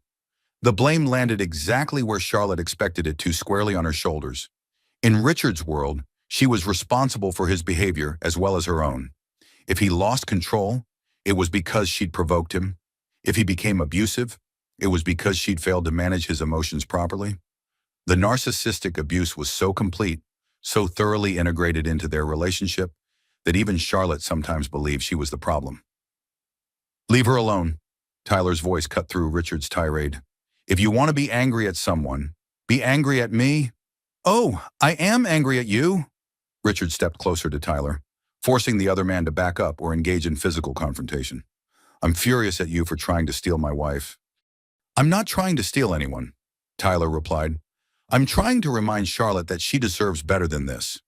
The blame landed exactly where Charlotte expected it to, squarely on her shoulders. In Richard's world, she was responsible for his behavior as well as her own. If he lost control, it was because she'd provoked him. If he became abusive, it was because she'd failed to manage his emotions properly. The narcissistic abuse was so complete, so thoroughly integrated into their relationship, that even Charlotte sometimes believed she was the problem. "Leave her alone," Tyler's voice cut through Richard's tirade. "If you want to be angry at someone, be angry at me." "Oh, I am angry at you." Richard stepped closer to Tyler, forcing the other man to back up or engage in physical confrontation. "I'm furious at you for trying to steal my wife." "I'm not trying to steal anyone," Tyler replied. "I'm trying to remind Charlotte that she deserves better than this."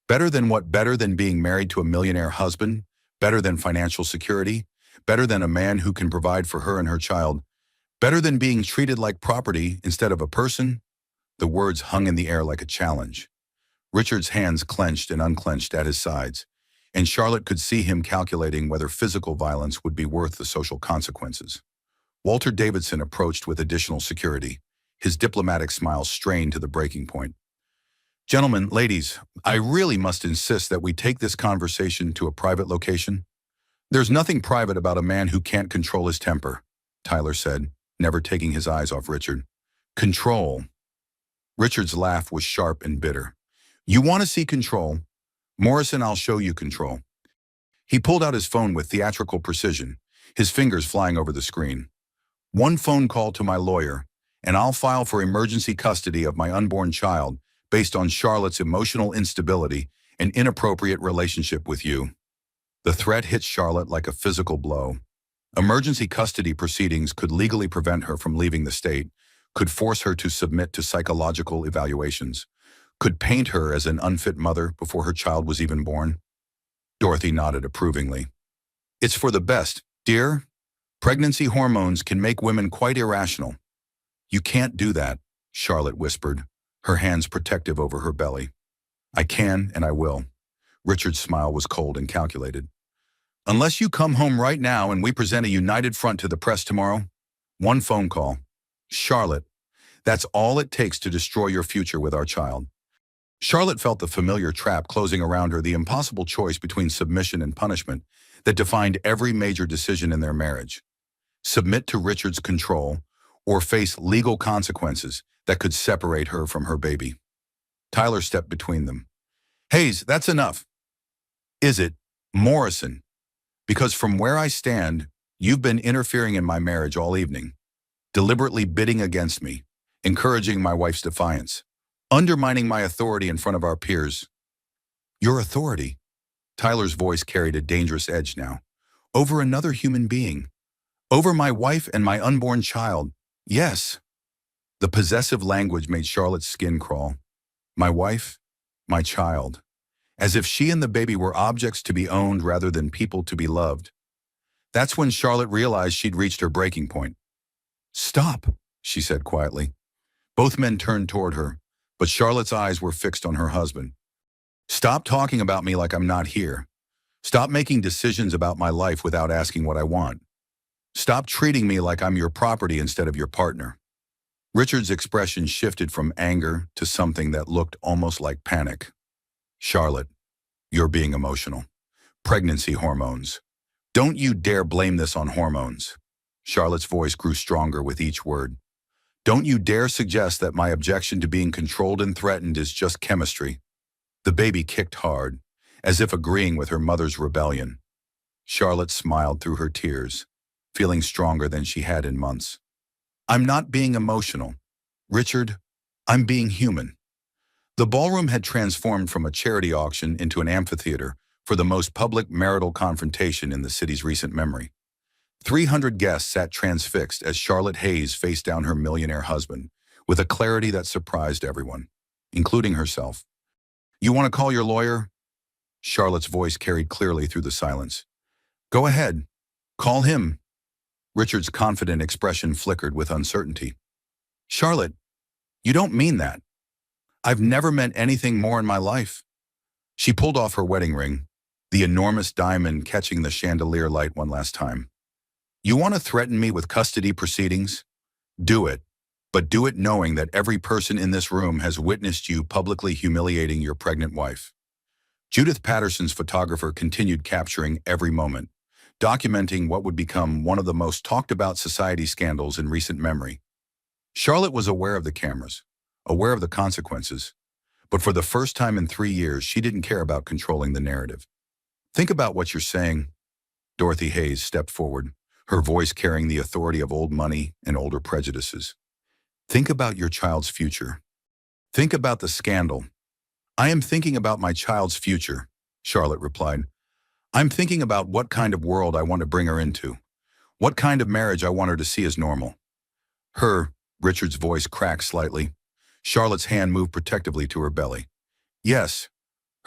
"Better than what? Better than being married to a millionaire husband? Better than financial security? Better than a man who can provide for her and her child? Better than being treated like property instead of a person?" The words hung in the air like a challenge. Richard's hands clenched and unclenched at his sides, and Charlotte could see him calculating whether physical violence would be worth the social consequences. Walter Davidson approached with additional security, his diplomatic smile strained to the breaking point. "Gentlemen, ladies, I really must insist that we take this conversation to a private location." "There's nothing private about a man who can't control his temper," Tyler said, never taking his eyes off Richard. "Control." Richard's laugh was sharp and bitter. "You want to see control? Morrison, I'll show you control." He pulled out his phone with theatrical precision, his fingers flying over the screen. "One phone call to my lawyer, and I'll file for emergency custody of my unborn child based on Charlotte's emotional instability and inappropriate relationship with you." The threat hit Charlotte like a physical blow. Emergency custody proceedings could legally prevent her from leaving the state, could force her to submit to psychological evaluations, could paint her as an unfit mother before her child was even born. Dorothy nodded approvingly. "It's for the best, dear. Pregnancy hormones can make women quite irrational." "You can't do that," Charlotte whispered, her hands protective over her belly. "I can and I will." Richard's smile was cold and calculated. "Unless you come home right now and we present a united front to the press tomorrow. One phone call. Charlotte, that's all it takes to destroy your future with our child." Charlotte felt the familiar trap closing around her, the impossible choice between submission and punishment that defined every major decision in their marriage. Submit to Richard's control or face legal consequences that could separate her from her baby. Tyler stepped between them. "Hayes, that's enough." "Is it, Morrison? Because from where I stand, you've been interfering in my marriage all evening, deliberately bidding against me, encouraging my wife's defiance, undermining my authority in front of our peers." "Your authority?" Tyler's voice carried a dangerous edge now. "Over another human being? Over my wife and my unborn child? Yes." The possessive language made Charlotte's skin crawl. "My wife, my child." As if she and the baby were objects to be owned rather than people to be loved. That's when Charlotte realized she'd reached her breaking point. "Stop," she said quietly. Both men turned toward her, but Charlotte's eyes were fixed on her husband. "Stop talking about me like I'm not here. Stop making decisions about my life without asking what I want. Stop treating me like I'm your property instead of your partner." Richard's expression shifted from anger to something that looked almost like panic. "Charlotte, you're being emotional. Pregnancy hormones. Don't you dare blame this on hormones." Charlotte's voice grew stronger with each word. "Don't you dare suggest that my objection to being controlled and threatened is just chemistry." The baby kicked hard, as if agreeing with her mother's rebellion. Charlotte smiled through her tears, feeling stronger than she had in months. "I'm not being emotional, Richard. I'm being human." The ballroom had transformed from a charity auction into an amphitheater for the most public marital confrontation in the city's recent memory. 300 guests sat transfixed as Charlotte Hayes faced down her millionaire husband, with a clarity that surprised everyone, including herself. You want to call your lawyer? Charlotte's voice carried clearly through the silence. Go ahead. Call him. Richard's confident expression flickered with uncertainty. Charlotte, you don't mean that. I've never meant anything more in my life. She pulled off her wedding ring, the enormous diamond catching the chandelier light one last time. You want to threaten me with custody proceedings? Do it, but do it knowing that every person in this room has witnessed you publicly humiliating your pregnant wife. Judith Patterson's photographer continued capturing every moment, documenting what would become one of the most talked about society scandals in recent memory. Charlotte was aware of the cameras, aware of the consequences, but for the first time in 3 years, she didn't care about controlling the narrative. Think about what you're saying. Dorothy Hayes stepped forward, her voice carrying the authority of old money and older prejudices. Think about your child's future. Think about the scandal. I am thinking about my child's future, Charlotte replied. I'm thinking about what kind of world I want to bring her into, what kind of marriage I want her to see as normal. Richard's voice cracked slightly. Charlotte's hand moved protectively to her belly. Yes,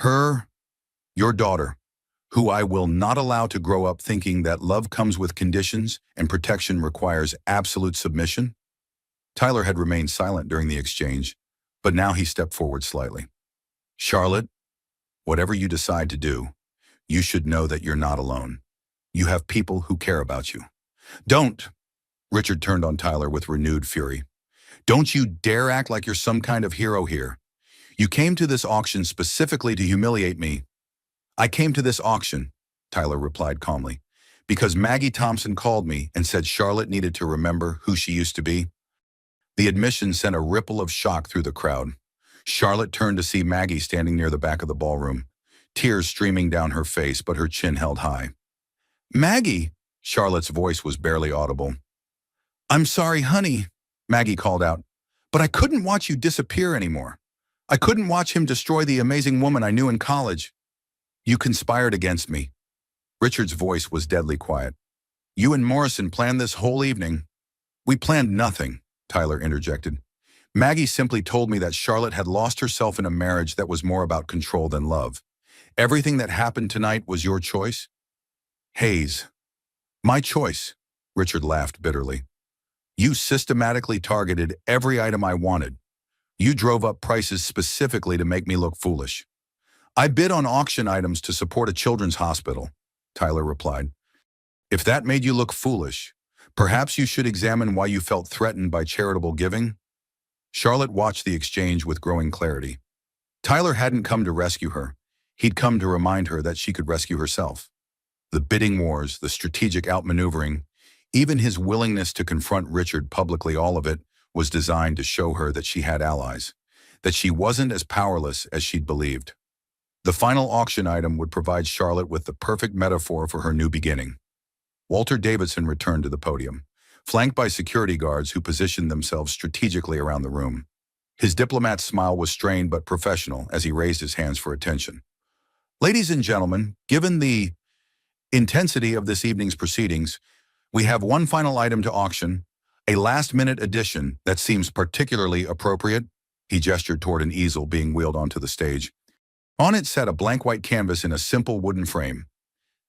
your daughter, who I will not allow to grow up thinking that love comes with conditions and protection requires absolute submission. Tyler had remained silent during the exchange, but now he stepped forward slightly. Charlotte, whatever you decide to do, you should know that you're not alone. You have people who care about you. Don't! Richard turned on Tyler with renewed fury. Don't you dare act like you're some kind of hero here. You came to this auction specifically to humiliate me. I came to this auction, Tyler replied calmly, because Maggie Thompson called me and said Charlotte needed to remember who she used to be. The admission sent a ripple of shock through the crowd. Charlotte turned to see Maggie standing near the back of the ballroom, tears streaming down her face, but her chin held high. Maggie! Charlotte's voice was barely audible. I'm sorry, honey, Maggie called out, but I couldn't watch you disappear anymore. I couldn't watch him destroy the amazing woman I knew in college. You conspired against me. Richard's voice was deadly quiet. You and Morrison planned this whole evening. We planned nothing, Tyler interjected. Maggie simply told me that Charlotte had lost herself in a marriage that was more about control than love. Everything that happened tonight was your choice? Hayes. My choice, Richard laughed bitterly. You systematically targeted every item I wanted. You drove up prices specifically to make me look foolish. I bid on auction items to support a children's hospital, Tyler replied. If that made you look foolish, perhaps you should examine why you felt threatened by charitable giving. Charlotte watched the exchange with growing clarity. Tyler hadn't come to rescue her. He'd come to remind her that she could rescue herself. The bidding wars, the strategic outmaneuvering, even his willingness to confront Richard publicly, all of it was designed to show her that she had allies, that she wasn't as powerless as she'd believed. The final auction item would provide Charlotte with the perfect metaphor for her new beginning. Walter Davidson returned to the podium, flanked by security guards who positioned themselves strategically around the room. His diplomat's smile was strained but professional as he raised his hands for attention. Ladies and gentlemen, given the intensity of this evening's proceedings, we have one final item to auction, a last-minute addition that seems particularly appropriate. He gestured toward an easel being wheeled onto the stage. On it sat a blank white canvas in a simple wooden frame.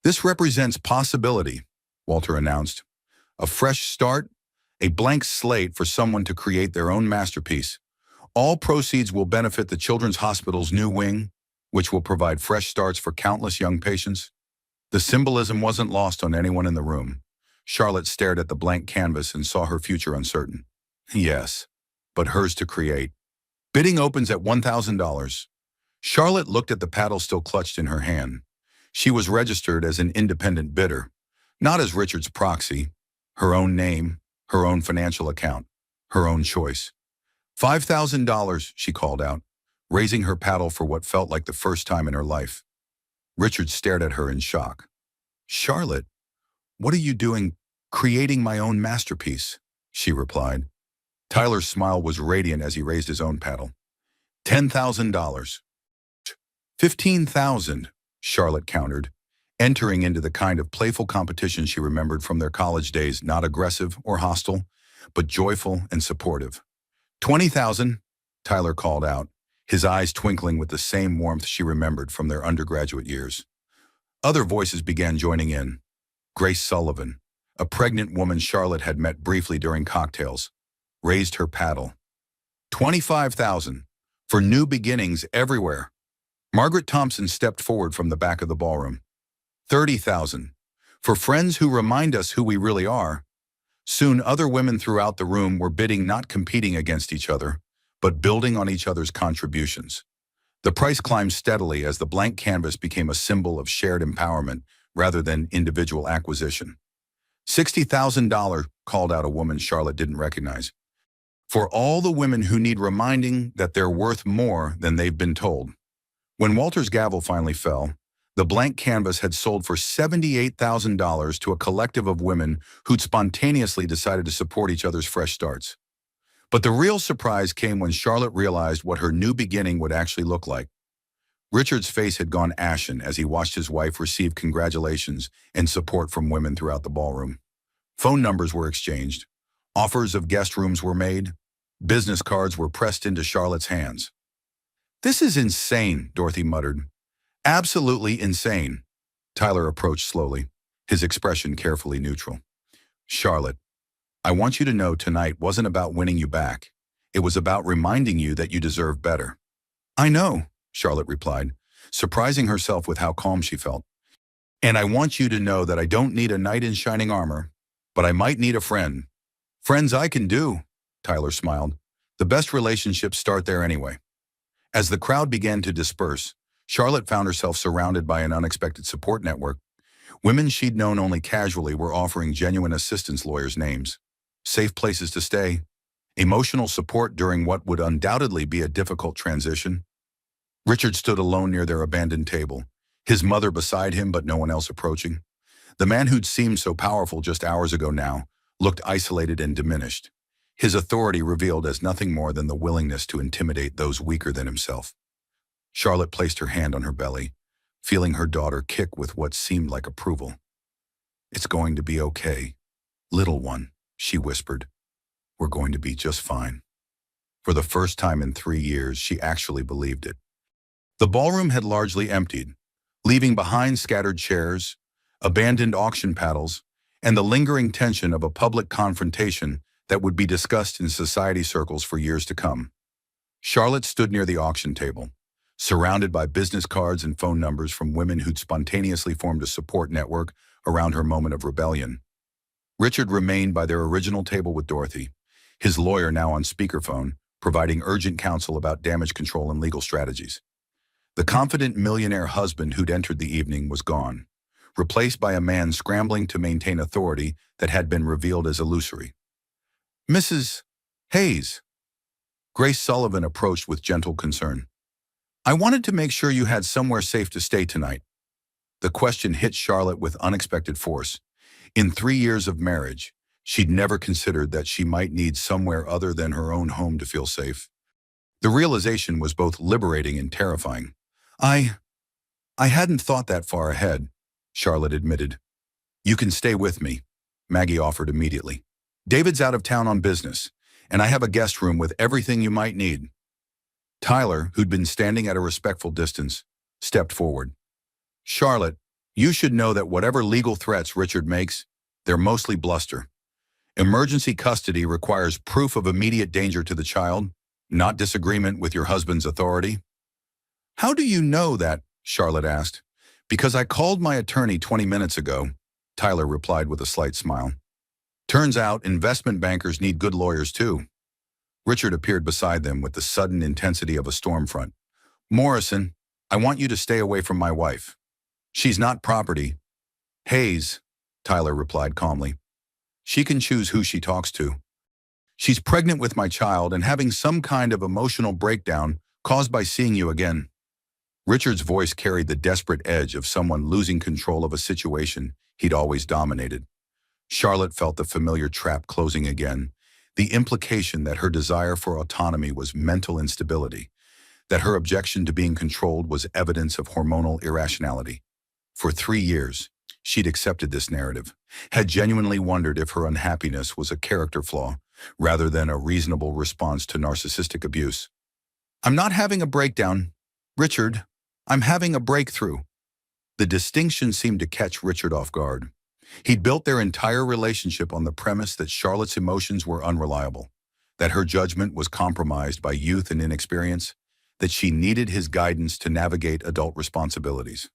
This represents possibility, Walter announced. A fresh start, a blank slate for someone to create their own masterpiece. All proceeds will benefit the Children's Hospital's new wing, which will provide fresh starts for countless young patients. The symbolism wasn't lost on anyone in the room. Charlotte stared at the blank canvas and saw her future uncertain. Yes, but hers to create. Bidding opens at $1,000. Charlotte looked at the paddle still clutched in her hand. She was registered as an independent bidder, not as Richard's proxy. Her own name, her own financial account, her own choice. $5,000, she called out, raising her paddle for what felt like the first time in her life. Richard stared at her in shock. Charlotte, what are you doing, creating my own masterpiece? She replied. Tyler's smile was radiant as he raised his own paddle. $10,000. $15,000, Charlotte countered, entering into the kind of playful competition she remembered from their college days, not aggressive or hostile, but joyful and supportive. $20,000, Tyler called out, his eyes twinkling with the same warmth she remembered from their undergraduate years. Other voices began joining in. Grace Sullivan, a pregnant woman Charlotte had met briefly during cocktails, raised her paddle. 25,000 for new beginnings everywhere. Margaret Thompson stepped forward from the back of the ballroom. 30,000 for friends who remind us who we really are. Soon other women throughout the room were bidding, not competing against each other, but building on each other's contributions. The price climbed steadily as the blank canvas became a symbol of shared empowerment rather than individual acquisition. $60,000, called out a woman Charlotte didn't recognize. For all the women who need reminding that they're worth more than they've been told. When Walter's gavel finally fell, the blank canvas had sold for $78,000 to a collective of women who'd spontaneously decided to support each other's fresh starts. But the real surprise came when Charlotte realized what her new beginning would actually look like. Richard's face had gone ashen as he watched his wife receive congratulations and support from women throughout the ballroom. Phone numbers were exchanged. Offers of guest rooms were made. Business cards were pressed into Charlotte's hands. "This is insane," Dorothy muttered. "Absolutely insane." Tyler approached slowly, his expression carefully neutral. "Charlotte, I want you to know tonight wasn't about winning you back. It was about reminding you that you deserve better." "I know," Charlotte replied, surprising herself with how calm she felt. "And I want you to know that I don't need a knight in shining armor, but I might need a friend." "Friends I can do," Tyler smiled. "The best relationships start there anyway." As the crowd began to disperse, Charlotte found herself surrounded by an unexpected support network. Women she'd known only casually were offering genuine assistance lawyers' names, safe places to stay, emotional support during what would undoubtedly be a difficult transition. Richard stood alone near their abandoned table, his mother beside him but no one else approaching. The man who'd seemed so powerful just hours ago now looked isolated and diminished, his authority revealed as nothing more than the willingness to intimidate those weaker than himself. Charlotte placed her hand on her belly, feeling her daughter kick with what seemed like approval. "It's going to be okay, little one," she whispered. "We're going to be just fine." For the first time in 3 years, she actually believed it. The ballroom had largely emptied, leaving behind scattered chairs, abandoned auction paddles, and the lingering tension of a public confrontation that would be discussed in society circles for years to come. Charlotte stood near the auction table, surrounded by business cards and phone numbers from women who'd spontaneously formed a support network around her moment of rebellion. Richard remained by their original table with Dorothy, his lawyer now on speakerphone, providing urgent counsel about damage control and legal strategies. The confident millionaire husband who'd entered the evening was gone, replaced by a man scrambling to maintain authority that had been revealed as illusory. "Mrs. Hayes," Grace Sullivan approached with gentle concern. "I wanted to make sure you had somewhere safe to stay tonight." The question hit Charlotte with unexpected force. In 3 years of marriage, she'd never considered that she might need somewhere other than her own home to feel safe. The realization was both liberating and terrifying. I hadn't thought that far ahead," Charlotte admitted. "You can stay with me," Maggie offered immediately. "David's out of town on business, and I have a guest room with everything you might need." Tyler, who'd been standing at a respectful distance, stepped forward. "Charlotte, you should know that whatever legal threats Richard makes, they're mostly bluster. Emergency custody requires proof of immediate danger to the child, not disagreement with your husband's authority." "How do you know that?" Charlotte asked. "Because I called my attorney 20 minutes ago," Tyler replied with a slight smile. "Turns out investment bankers need good lawyers too." Richard appeared beside them with the sudden intensity of a storm front. "Morrison, I want you to stay away from my wife. She's not property." "Hayes," Tyler replied calmly. "She can choose who she talks to. She's pregnant with my child and having some kind of emotional breakdown caused by seeing you again." Richard's voice carried the desperate edge of someone losing control of a situation he'd always dominated. Charlotte felt the familiar trap closing again, the implication that her desire for autonomy was mental instability, that her objection to being controlled was evidence of hormonal irrationality. For 3 years, she'd accepted this narrative, had genuinely wondered if her unhappiness was a character flaw rather than a reasonable response to narcissistic abuse. I'm not having a breakdown, Richard. I'm having a breakthrough. The distinction seemed to catch Richard off guard. He'd built their entire relationship on the premise that Charlotte's emotions were unreliable, that her judgment was compromised by youth and inexperience, that she needed his guidance to navigate adult responsibilities.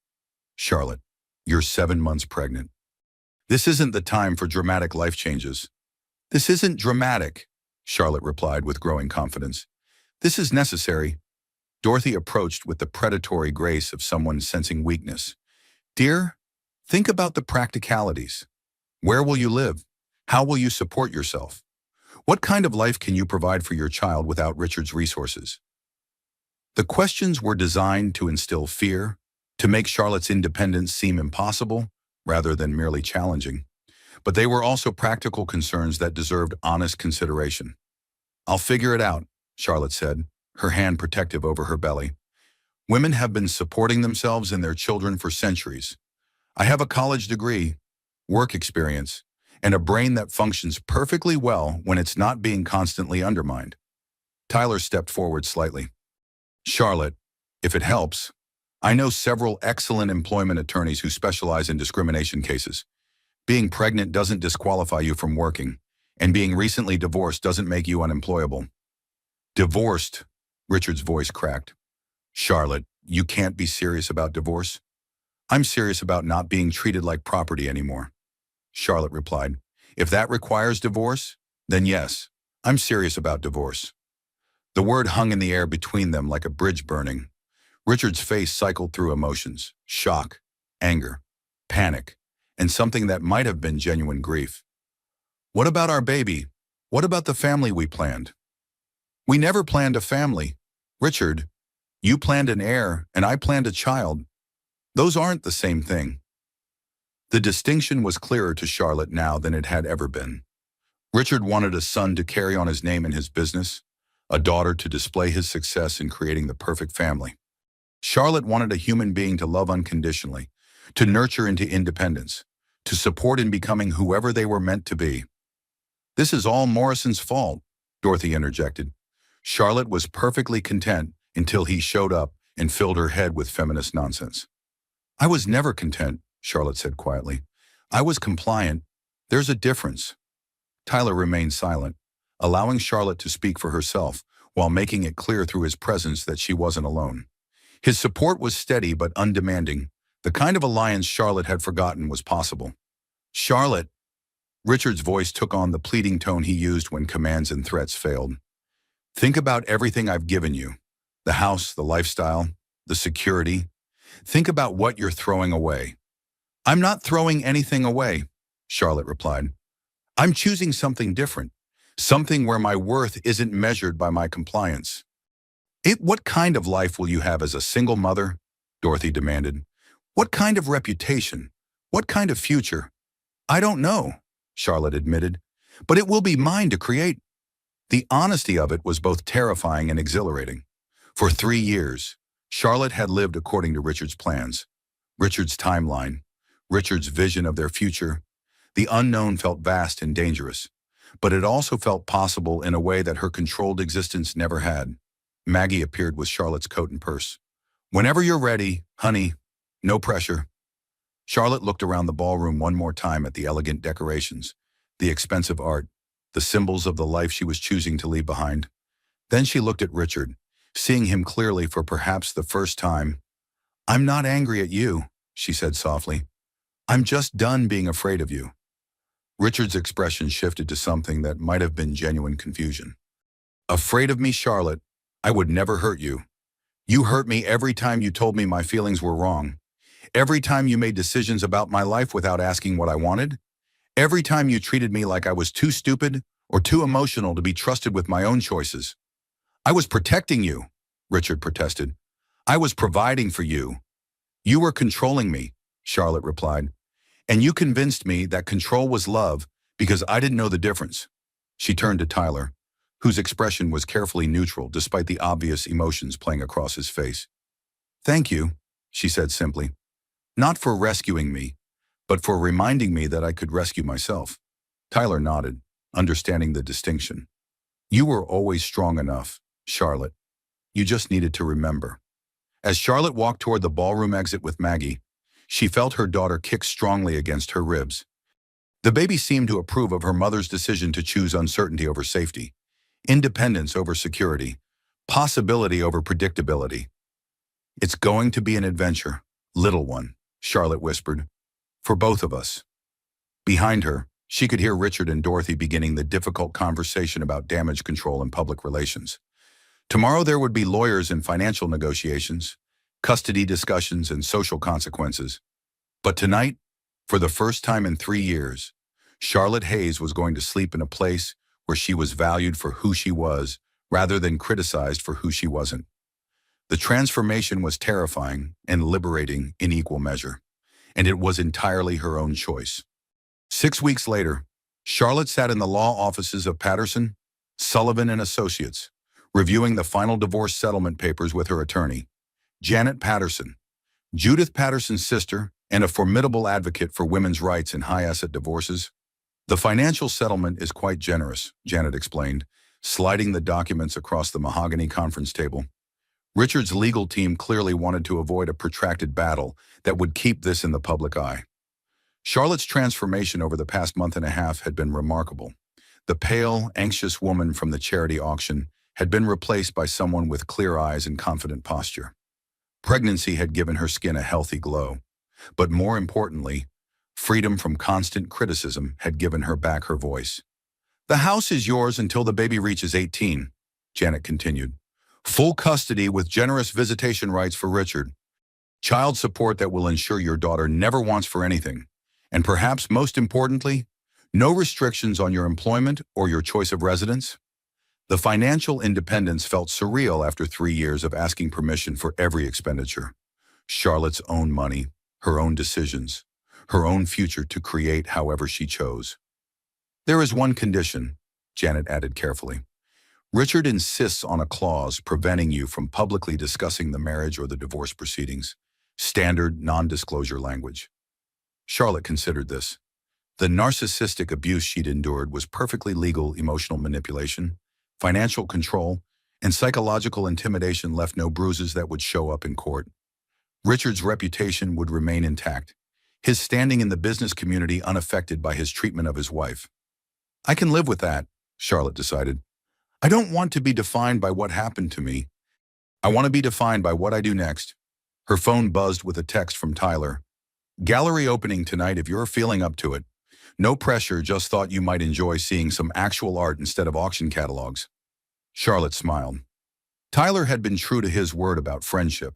Charlotte, you're 7 months pregnant. This isn't the time for dramatic life changes. This isn't dramatic, Charlotte replied with growing confidence. This is necessary. Dorothy approached with the predatory grace of someone sensing weakness. Dear, think about the practicalities. Where will you live? How will you support yourself? What kind of life can you provide for your child without Richard's resources? The questions were designed to instill fear, to make Charlotte's independence seem impossible rather than merely challenging. But they were also practical concerns that deserved honest consideration. I'll figure it out, Charlotte said, her hand protective over her belly. Women have been supporting themselves and their children for centuries. I have a college degree, work experience, and a brain that functions perfectly well when it's not being constantly undermined. Tyler stepped forward slightly. Charlotte, if it helps, I know several excellent employment attorneys who specialize in discrimination cases. Being pregnant doesn't disqualify you from working, and being recently divorced doesn't make you unemployable. Divorced, Richard's voice cracked. Charlotte, you can't be serious about divorce? I'm serious about not being treated like property anymore. Charlotte replied, if that requires divorce, then yes, I'm serious about divorce. The word hung in the air between them like a bridge burning. Richard's face cycled through emotions, shock, anger, panic, and something that might have been genuine grief. What about our baby? What about the family we planned? We never planned a family. Richard, you planned an heir and I planned a child. Those aren't the same thing. The distinction was clearer to Charlotte now than it had ever been. Richard wanted a son to carry on his name in his business, a daughter to display his success in creating the perfect family. Charlotte wanted a human being to love unconditionally, to nurture into independence, to support in becoming whoever they were meant to be. This is all Morrison's fault, Dorothy interjected. Charlotte was perfectly content until he showed up and filled her head with feminist nonsense. I was never content, Charlotte said quietly. I was compliant. There's a difference. Tyler remained silent, allowing Charlotte to speak for herself while making it clear through his presence that she wasn't alone. His support was steady but undemanding, the kind of alliance Charlotte had forgotten was possible. Charlotte, Richard's voice took on the pleading tone he used when commands and threats failed. Think about everything I've given you. The house, the lifestyle, the security. Think about what you're throwing away. I'm not throwing anything away, Charlotte replied. I'm choosing something different, something where my worth isn't measured by my compliance. What kind of life will you have as a single mother? Dorothy demanded. What kind of reputation? What kind of future? I don't know, Charlotte admitted, but it will be mine to create. The honesty of it was both terrifying and exhilarating. For 3 years, Charlotte had lived according to Richard's plans, Richard's timeline, Richard's vision of their future. The unknown felt vast and dangerous, but it also felt possible in a way that her controlled existence never had. Maggie appeared with Charlotte's coat and purse. Whenever you're ready, honey, no pressure. Charlotte looked around the ballroom one more time at the elegant decorations, the expensive art, the symbols of the life she was choosing to leave behind. Then she looked at Richard, seeing him clearly for perhaps the first time. I'm not angry at you, she said softly. I'm just done being afraid of you. Richard's expression shifted to something that might have been genuine confusion. Afraid of me, Charlotte? I would never hurt you. You hurt me every time you told me my feelings were wrong. Every time you made decisions about my life without asking what I wanted. Every time you treated me like I was too stupid or too emotional to be trusted with my own choices. I was protecting you, Richard protested. I was providing for you. You were controlling me, Charlotte replied. And you convinced me that control was love because I didn't know the difference. She turned to Tyler, whose expression was carefully neutral despite the obvious emotions playing across his face. Thank you, she said simply. Not for rescuing me, but for reminding me that I could rescue myself. Tyler nodded, understanding the distinction. You were always strong enough, Charlotte. You just needed to remember. As Charlotte walked toward the ballroom exit with Maggie, she felt her daughter kick strongly against her ribs. The baby seemed to approve of her mother's decision to choose uncertainty over safety, independence over security, possibility over predictability. It's going to be an adventure, little one, Charlotte whispered, for both of us. Behind her, she could hear Richard and Dorothy beginning the difficult conversation about damage control and public relations. Tomorrow there would be lawyers and financial negotiations, custody discussions and social consequences. But tonight, for the first time in 3 years, Charlotte Hayes was going to sleep in a place where she was valued for who she was rather than criticized for who she wasn't. The transformation was terrifying and liberating in equal measure, and it was entirely her own choice. 6 weeks later, Charlotte sat in the law offices of Patterson, Sullivan and Associates, reviewing the final divorce settlement papers with her attorney, Janet Patterson, Judith Patterson's sister and a formidable advocate for women's rights in high-asset divorces. The financial settlement is quite generous, Janet explained, sliding the documents across the mahogany conference table. Richard's legal team clearly wanted to avoid a protracted battle that would keep this in the public eye. Charlotte's transformation over the past month and a half had been remarkable. The pale, anxious woman from the charity auction had been replaced by someone with clear eyes and confident posture. Pregnancy had given her skin a healthy glow, but more importantly, freedom from constant criticism had given her back her voice. "The house is yours until the baby reaches 18, Janet continued. "Full custody with generous visitation rights for Richard. Child support that will ensure your daughter never wants for anything. And perhaps most importantly, no restrictions on your employment or your choice of residence." The financial independence felt surreal after 3 years of asking permission for every expenditure. Charlotte's own money, her own decisions, her own future to create however she chose. "There is one condition," Janet added carefully. "Richard insists on a clause preventing you from publicly discussing the marriage or the divorce proceedings. Standard non-disclosure language." Charlotte considered this. The narcissistic abuse she'd endured was perfectly legal. Emotional manipulation, financial control, and psychological intimidation left no bruises that would show up in court. Richard's reputation would remain intact, his standing in the business community unaffected by his treatment of his wife. "I can live with that," Charlotte decided. "I don't want to be defined by what happened to me. I want to be defined by what I do next." Her phone buzzed with a text from Tyler. "Gallery opening tonight if you're feeling up to it. No pressure, just thought you might enjoy seeing some actual art instead of auction catalogs." Charlotte smiled. Tyler had been true to his word about friendship.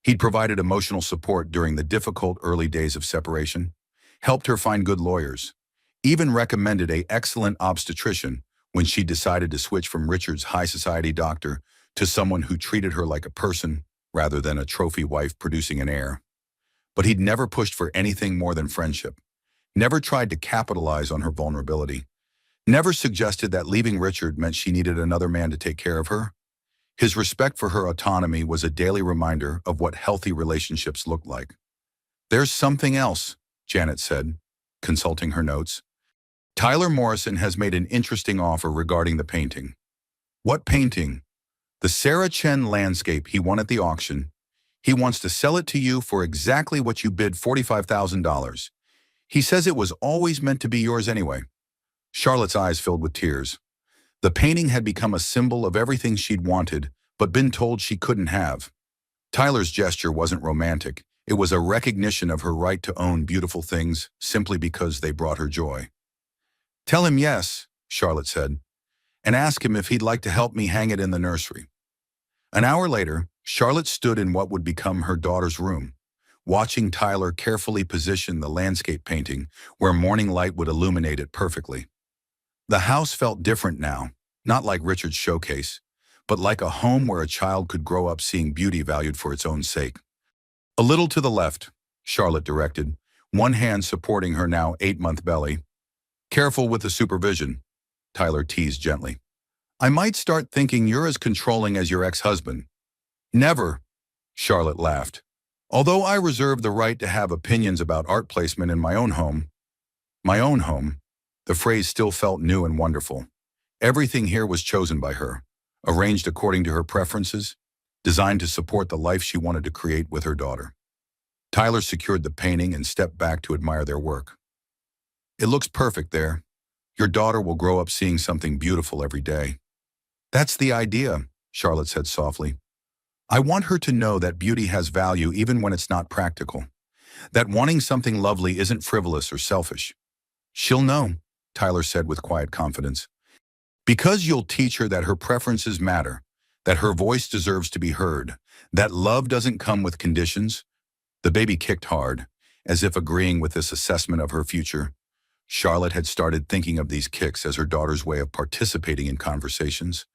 He'd provided emotional support during the difficult early days of separation, helped her find good lawyers, even recommended an excellent obstetrician when she decided to switch from Richard's high society doctor to someone who treated her like a person rather than a trophy wife producing an heir. But he'd never pushed for anything more than friendship, never tried to capitalize on her vulnerability, never suggested that leaving Richard meant she needed another man to take care of her. His respect for her autonomy was a daily reminder of what healthy relationships looked like. "There's something else," Janet said, consulting her notes. "Tyler Morrison has made an interesting offer regarding the painting." "What painting?" "The Sarah Chen landscape he won at the auction. He wants to sell it to you for exactly what you bid, $45,000. He says it was always meant to be yours anyway." Charlotte's eyes filled with tears. The painting had become a symbol of everything she'd wanted, but been told she couldn't have. Tyler's gesture wasn't romantic. It was a recognition of her right to own beautiful things simply because they brought her joy. "Tell him yes," Charlotte said, "and ask him if he'd like to help me hang it in the nursery." An hour later, Charlotte stood in what would become her daughter's room, watching Tyler carefully position the landscape painting where morning light would illuminate it perfectly. The house felt different now, not like Richard's showcase, but like a home where a child could grow up seeing beauty valued for its own sake. "A little to the left," Charlotte directed, one hand supporting her now 8-month belly. "Careful with the supervision," Tyler teased gently. "I might start thinking you're as controlling as your ex-husband." "Never," Charlotte laughed. "Although I reserve the right to have opinions about art placement in my own home." My own home. The phrase still felt new and wonderful. Everything here was chosen by her, arranged according to her preferences, designed to support the life she wanted to create with her daughter. Tyler secured the painting and stepped back to admire their work. It looks perfect there. Your daughter will grow up seeing something beautiful every day. That's the idea, Charlotte said softly. I want her to know that beauty has value even when it's not practical. That wanting something lovely isn't frivolous or selfish. She'll know, Tyler said with quiet confidence. Because you'll teach her that her preferences matter, that her voice deserves to be heard, that love doesn't come with conditions. The baby kicked hard, as if agreeing with this assessment of her future. Charlotte had started thinking of these kicks as her daughter's way of participating in conversations,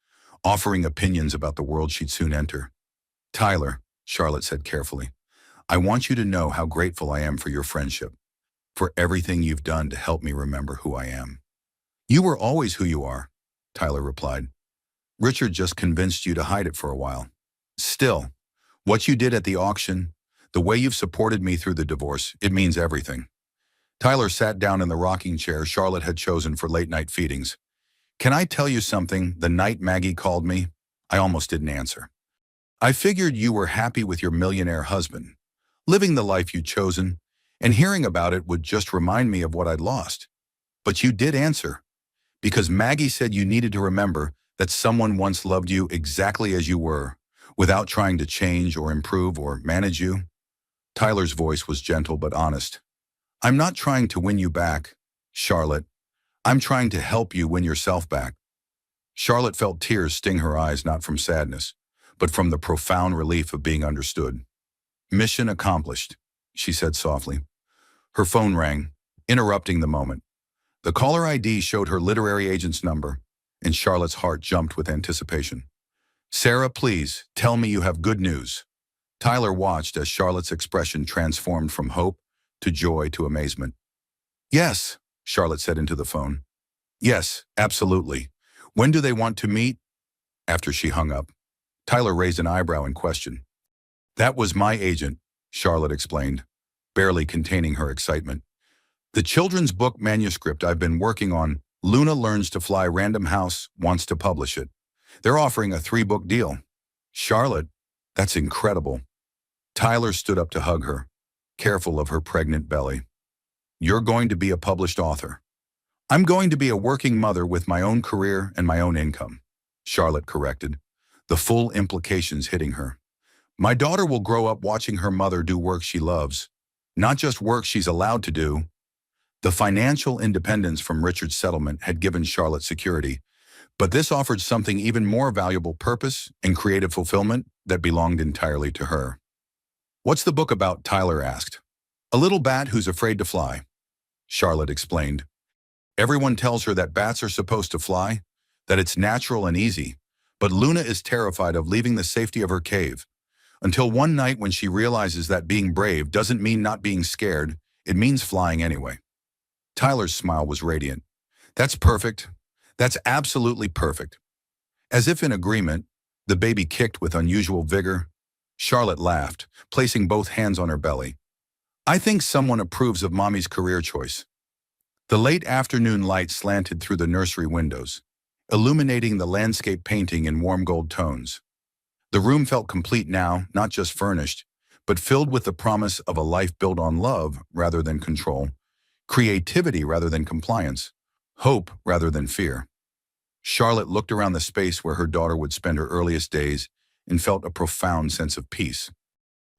offering opinions about the world she'd soon enter. Tyler, Charlotte said carefully, I want you to know how grateful I am for your friendship, for everything you've done to help me remember who I am. You were always who you are, Tyler replied. Richard just convinced you to hide it for a while. Still, what you did at the auction, the way you've supported me through the divorce, it means everything. Tyler sat down in the rocking chair Charlotte had chosen for late-night feedings. Can I tell you something? The night Maggie called me, I almost didn't answer. I figured you were happy with your millionaire husband, living the life you'd chosen, and hearing about it would just remind me of what I'd lost. But you did answer, because Maggie said you needed to remember that someone once loved you exactly as you were, without trying to change or improve or manage you. Tyler's voice was gentle but honest. I'm not trying to win you back, Charlotte. I'm trying to help you win yourself back. Charlotte felt tears sting her eyes, not from sadness, but from the profound relief of being understood. Mission accomplished, she said softly. Her phone rang, interrupting the moment. The caller ID showed her literary agent's number, and Charlotte's heart jumped with anticipation. Sarah, please, tell me you have good news. Tyler watched as Charlotte's expression transformed from hope to joy to amazement. Yes, Charlotte said into the phone. Yes, absolutely. When do they want to meet? After she hung up, Tyler raised an eyebrow in question. That was my agent, Charlotte explained, barely containing her excitement. The children's book manuscript I've been working on, Luna Learns to Fly, Random House wants to publish it. They're offering a 3-book deal. Charlotte, that's incredible. Tyler stood up to hug her, careful of her pregnant belly. You're going to be a published author. I'm going to be a working mother with my own career and my own income, Charlotte corrected, the full implications hitting her. My daughter will grow up watching her mother do work she loves, not just work she's allowed to do. The financial independence from Richard's settlement had given Charlotte security, but this offered something even more valuable: purpose and creative fulfillment that belonged entirely to her. What's the book about? Tyler asked. A little bat who's afraid to fly, Charlotte explained. Everyone tells her that bats are supposed to fly, that it's natural and easy, but Luna is terrified of leaving the safety of her cave, until one night when she realizes that being brave doesn't mean not being scared, it means flying anyway. Tyler's smile was radiant. That's perfect. That's absolutely perfect. As if in agreement, the baby kicked with unusual vigor. Charlotte laughed, placing both hands on her belly. I think someone approves of Mommy's career choice. The late afternoon light slanted through the nursery windows, illuminating the landscape painting in warm gold tones. The room felt complete now, not just furnished, but filled with the promise of a life built on love rather than control, creativity rather than compliance, hope rather than fear. Charlotte looked around the space where her daughter would spend her earliest days and felt a profound sense of peace.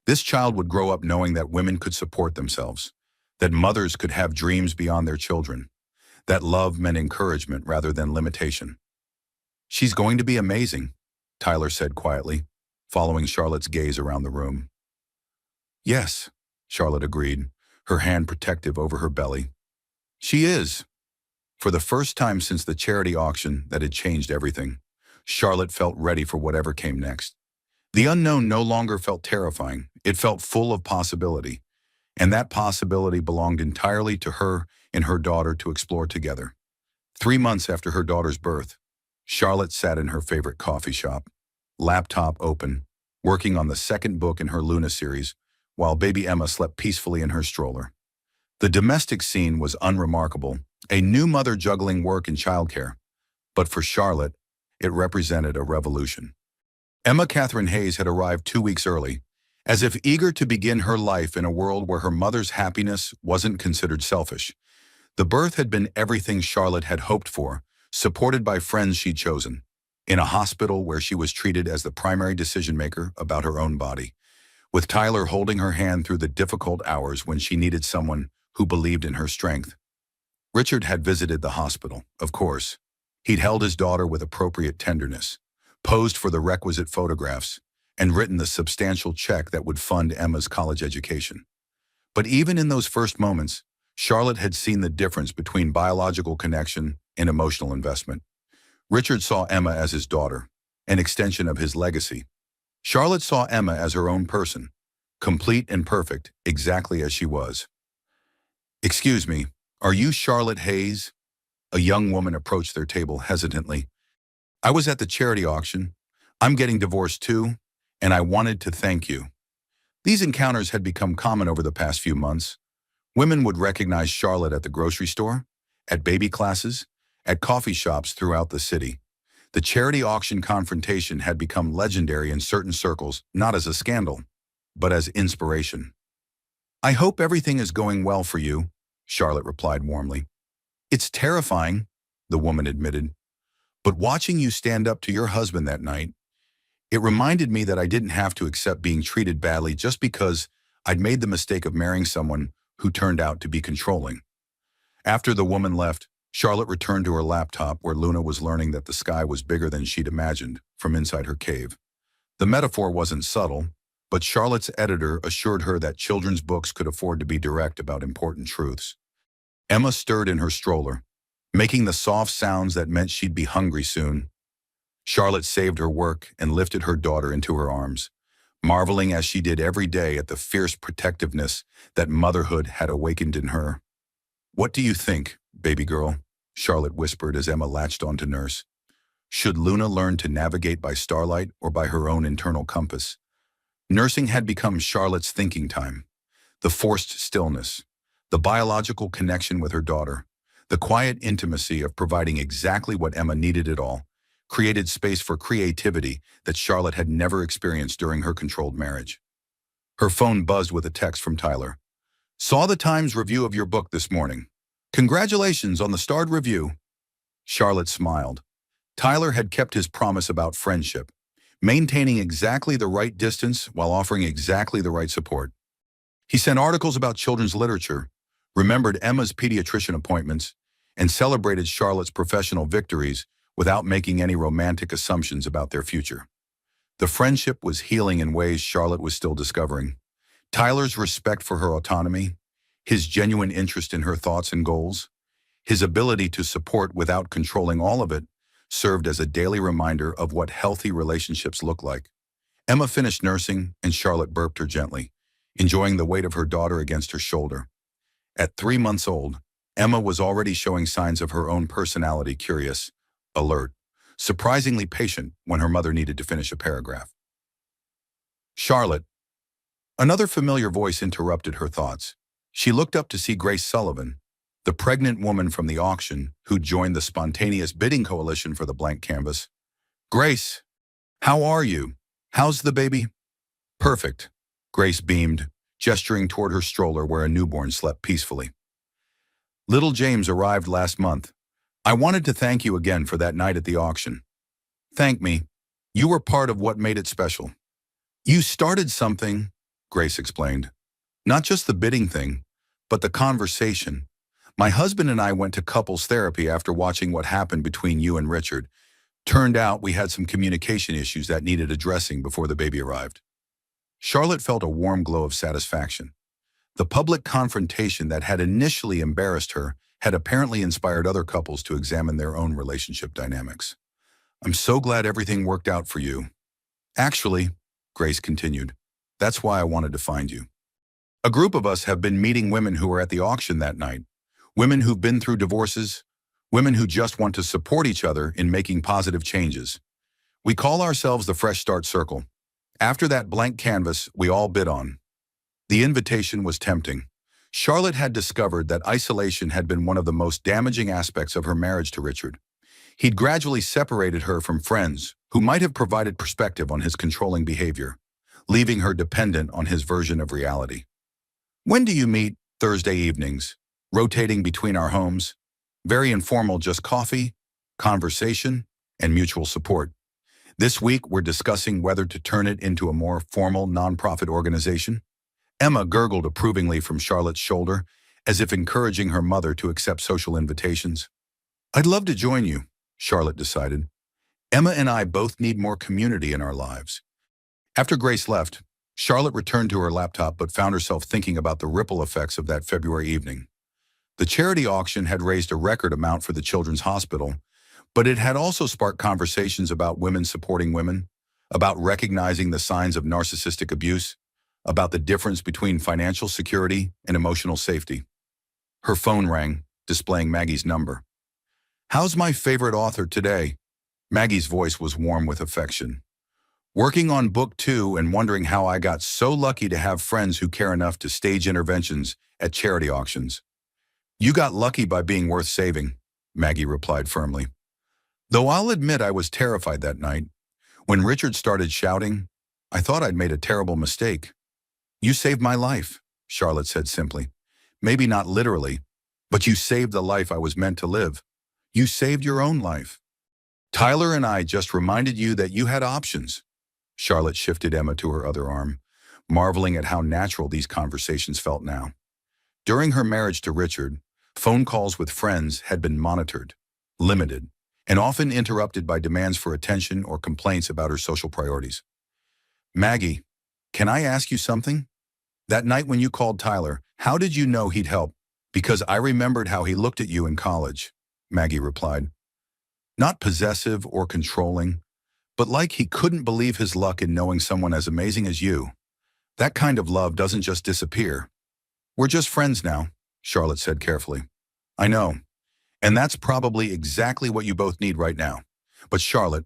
This child would grow up knowing that women could support themselves, that mothers could have dreams beyond their children, that love meant encouragement rather than limitation. She's going to be amazing, Tyler said quietly, following Charlotte's gaze around the room. Yes, Charlotte agreed, her hand protective over her belly. She is. For the first time since the charity auction that had changed everything, Charlotte felt ready for whatever came next. The unknown no longer felt terrifying, it felt full of possibility, and that possibility belonged entirely to her and her daughter to explore together. 3 months after her daughter's birth, Charlotte sat in her favorite coffee shop, laptop open, working on the 2nd book in her Luna series, while baby Emma slept peacefully in her stroller. The domestic scene was unremarkable, a new mother juggling work and childcare, but for Charlotte, it represented a revolution. Emma Catherine Hayes had arrived 2 weeks early, as if eager to begin her life in a world where her mother's happiness wasn't considered selfish. The birth had been everything Charlotte had hoped for, supported by friends she'd chosen, in a hospital where she was treated as the primary decision-maker about her own body, with Tyler holding her hand through the difficult hours when she needed someone who believed in her strength. Richard had visited the hospital, of course. He'd held his daughter with appropriate tenderness, posed for the requisite photographs, and written the substantial check that would fund Emma's college education. But even in those first moments, Charlotte had seen the difference between biological connection and emotional investment. Richard saw Emma as his daughter, an extension of his legacy. Charlotte saw Emma as her own person, complete and perfect, exactly as she was. "Excuse me, are you Charlotte Hayes?" A young woman approached their table hesitantly. "I was at the charity auction. I'm getting divorced too, and I wanted to thank you." These encounters had become common over the past few months. Women would recognize Charlotte at the grocery store, at baby classes, at coffee shops throughout the city. The charity auction confrontation had become legendary in certain circles, not as a scandal, but as inspiration. "I hope everything is going well for you," Charlotte replied warmly. "It's terrifying," the woman admitted, "but watching you stand up to your husband that night, it reminded me that I didn't have to accept being treated badly just because I'd made the mistake of marrying someone who turned out to be controlling." After the woman left, Charlotte returned to her laptop where Luna was learning that the sky was bigger than she'd imagined from inside her cave. The metaphor wasn't subtle, but Charlotte's editor assured her that children's books could afford to be direct about important truths. Emma stirred in her stroller, making the soft sounds that meant she'd be hungry soon. Charlotte saved her work and lifted her daughter into her arms, marveling as she did every day at the fierce protectiveness that motherhood had awakened in her. "What do you think, baby girl?" Charlotte whispered as Emma latched on to nurse. Should Luna learn to navigate by starlight or by her own internal compass? Nursing had become Charlotte's thinking time. The forced stillness, the biological connection with her daughter, the quiet intimacy of providing exactly what Emma needed it all, created space for creativity that Charlotte had never experienced during her controlled marriage. Her phone buzzed with a text from Tyler. "Saw the Times review of your book this morning. Congratulations on the starred review." Charlotte smiled. Tyler had kept his promise about friendship, maintaining exactly the right distance while offering exactly the right support. He sent articles about children's literature, remembered Emma's pediatrician appointments, and celebrated Charlotte's professional victories without making any romantic assumptions about their future. The friendship was healing in ways Charlotte was still discovering. Tyler's respect for her autonomy, his genuine interest in her thoughts and goals, his ability to support without controlling all of it, served as a daily reminder of what healthy relationships look like. Emma finished nursing, and Charlotte burped her gently, enjoying the weight of her daughter against her shoulder. At 3 months old, Emma was already showing signs of her own personality: curious, alert, surprisingly patient when her mother needed to finish a paragraph. "Charlotte." Another familiar voice interrupted her thoughts. She looked up to see Grace Sullivan, the pregnant woman from the auction who joined the spontaneous bidding coalition for the blank canvas. "Grace, how are you? How's the baby?" "Perfect," Grace beamed, gesturing toward her stroller where a newborn slept peacefully. "Little James arrived last month. I wanted to thank you again for that night at the auction." "Thank me. You were part of what made it special." "You started something," Grace explained. "Not just the bidding thing, but the conversation. My husband and I went to couples therapy after watching what happened between you and Richard. Turned out we had some communication issues that needed addressing before the baby arrived." Charlotte felt a warm glow of satisfaction. The public confrontation that had initially embarrassed her had apparently inspired other couples to examine their own relationship dynamics. "I'm so glad everything worked out for you. Actually," Grace continued, "that's why I wanted to find you. A group of us have been meeting women who were at the auction that night, women who've been through divorces, women who just want to support each other in making positive changes. We call ourselves the Fresh Start Circle. After that blank canvas we all bid on." The invitation was tempting. Charlotte had discovered that isolation had been one of the most damaging aspects of her marriage to Richard. He'd gradually separated her from friends who might have provided perspective on his controlling behavior, leaving her dependent on his version of reality. When do you meet? Thursday evenings, rotating between our homes. Very informal, just coffee, conversation, and mutual support. This week, we're discussing whether to turn it into a more formal nonprofit organization. Emma gurgled approvingly from Charlotte's shoulder, as if encouraging her mother to accept social invitations. I'd love to join you, Charlotte decided. Emma and I both need more community in our lives. After Grace left, Charlotte returned to her laptop but found herself thinking about the ripple effects of that February evening. The charity auction had raised a record amount for the Children's Hospital, but it had also sparked conversations about women supporting women, about recognizing the signs of narcissistic abuse, about the difference between financial security and emotional safety. Her phone rang, displaying Maggie's number. How's my favorite author today? Maggie's voice was warm with affection. Working on book 2 and wondering how I got so lucky to have friends who care enough to stage interventions at charity auctions. You got lucky by being worth saving, Maggie replied firmly. Though I'll admit I was terrified that night. When Richard started shouting, I thought I'd made a terrible mistake. You saved my life, Charlotte said simply. Maybe not literally, but you saved the life I was meant to live. You saved your own life. Tyler and I just reminded you that you had options. Charlotte shifted Emma to her other arm, marveling at how natural these conversations felt now. During her marriage to Richard, phone calls with friends had been monitored, limited, and often interrupted by demands for attention or complaints about her social priorities. Maggie, can I ask you something? That night when you called Tyler, how did you know he'd help? Because I remembered how he looked at you in college, Maggie replied. Not possessive or controlling, but like he couldn't believe his luck in knowing someone as amazing as you. That kind of love doesn't just disappear. We're just friends now, Charlotte said carefully. I know, and that's probably exactly what you both need right now. But Charlotte,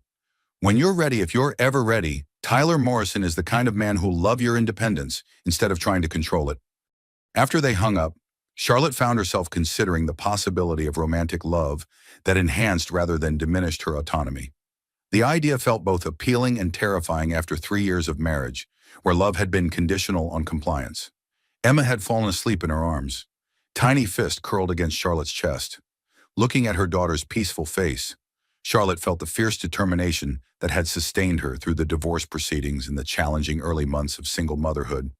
when you're ready, if you're ever ready, Tyler Morrison is the kind of man who'll love your independence instead of trying to control it. After they hung up, Charlotte found herself considering the possibility of romantic love that enhanced rather than diminished her autonomy. The idea felt both appealing and terrifying after 3 years of marriage, where love had been conditional on compliance. Emma had fallen asleep in her arms, tiny fist curled against Charlotte's chest. Looking at her daughter's peaceful face, Charlotte felt the fierce determination that had sustained her through the divorce proceedings and the challenging early months of single motherhood.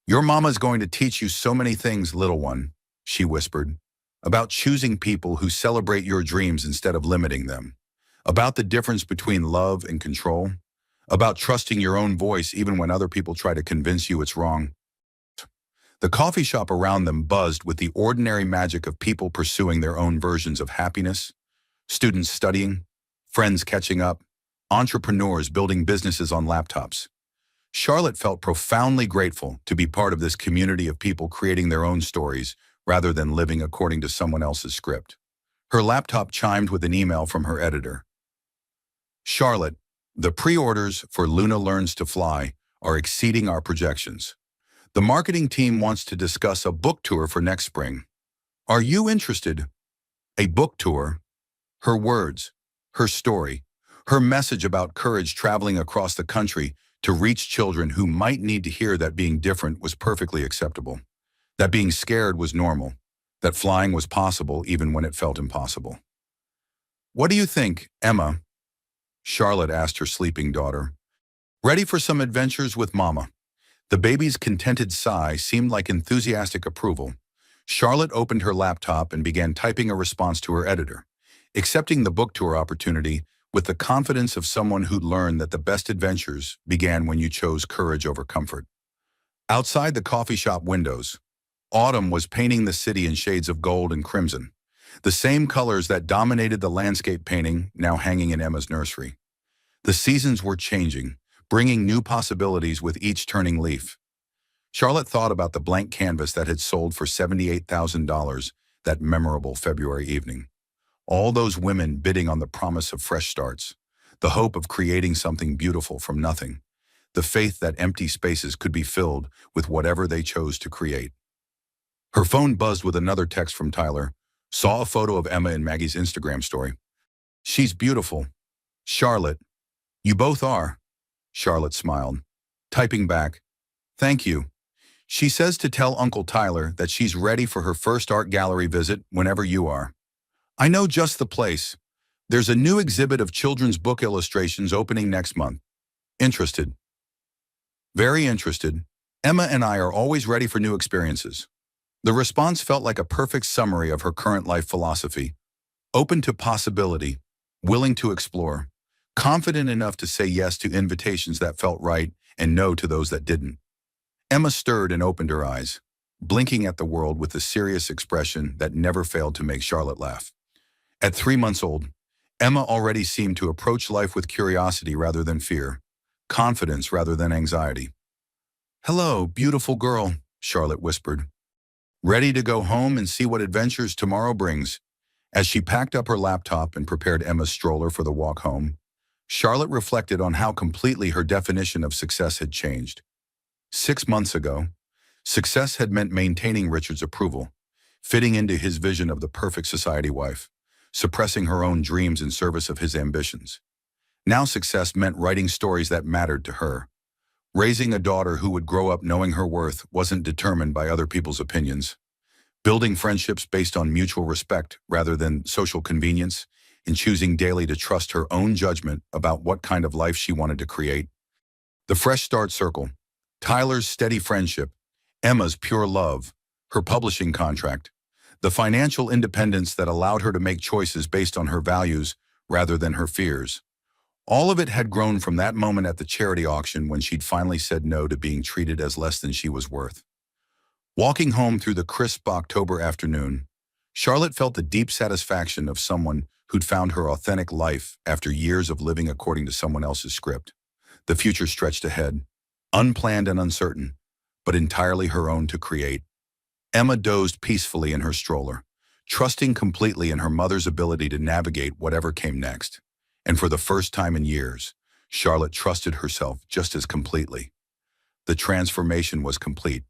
Your mama's going to teach you so many things, little one, she whispered, about choosing people who celebrate your dreams instead of limiting them, about the difference between love and control, about trusting your own voice even when other people try to convince you it's wrong. The coffee shop around them buzzed with the ordinary magic of people pursuing their own versions of happiness, students studying, friends catching up, entrepreneurs building businesses on laptops. Charlotte felt profoundly grateful to be part of this community of people creating their own stories rather than living according to someone else's script. Her laptop chimed with an email from her editor. Charlotte, the pre-orders for Luna Learns to Fly are exceeding our projections. The marketing team wants to discuss a book tour for next spring. Are you interested? A book tour? Her words, her story, her message about courage traveling across the country to reach children who might need to hear that being different was perfectly acceptable, that being scared was normal, that flying was possible even when it felt impossible. What do you think, Emma? Charlotte asked her sleeping daughter. Ready for some adventures with Mama? The baby's contented sigh seemed like enthusiastic approval. Charlotte opened her laptop and began typing a response to her editor, accepting the book tour opportunity with the confidence of someone who'd learned that the best adventures began when you chose courage over comfort. Outside the coffee shop windows, autumn was painting the city in shades of gold and crimson, the same colors that dominated the landscape painting now hanging in Emma's nursery. The seasons were changing, bringing new possibilities with each turning leaf. Charlotte thought about the blank canvas that had sold for $78,000 that memorable February evening. All those women bidding on the promise of fresh starts, the hope of creating something beautiful from nothing, the faith that empty spaces could be filled with whatever they chose to create. Her phone buzzed with another text from Tyler, saw a photo of Emma in Maggie's Instagram story. She's beautiful. Charlotte, you both are. Charlotte smiled, typing back, thank you. She says to tell Uncle Tyler that she's ready for her first art gallery visit whenever you are. I know just the place. There's a new exhibit of children's book illustrations opening next month. Interested? Very interested. Emma and I are always ready for new experiences. The response felt like a perfect summary of her current life philosophy. Open to possibility, willing to explore, confident enough to say yes to invitations that felt right and no to those that didn't. Emma stirred and opened her eyes, blinking at the world with a serious expression that never failed to make Charlotte laugh. At 3 months old, Emma already seemed to approach life with curiosity rather than fear, confidence rather than anxiety. Hello, beautiful girl, Charlotte whispered. Ready to go home and see what adventures tomorrow brings? As she packed up her laptop and prepared Emma's stroller for the walk home, Charlotte reflected on how completely her definition of success had changed. 6 months ago, success had meant maintaining Richard's approval, fitting into his vision of the perfect society wife, suppressing her own dreams in service of his ambitions. Now success meant writing stories that mattered to her. Raising a daughter who would grow up knowing her worth wasn't determined by other people's opinions. Building friendships based on mutual respect rather than social convenience, and choosing daily to trust her own judgment about what kind of life she wanted to create. The Fresh Start Circle, Tyler's steady friendship, Emma's pure love, her publishing contract, the financial independence that allowed her to make choices based on her values rather than her fears. All of it had grown from that moment at the charity auction when she'd finally said no to being treated as less than she was worth. Walking home through the crisp October afternoon, Charlotte felt the deep satisfaction of someone who'd found her authentic life after years of living according to someone else's script. The future stretched ahead, unplanned and uncertain, but entirely her own to create. Emma dozed peacefully in her stroller, trusting completely in her mother's ability to navigate whatever came next. And for the first time in years, Charlotte trusted herself just as completely. The transformation was complete,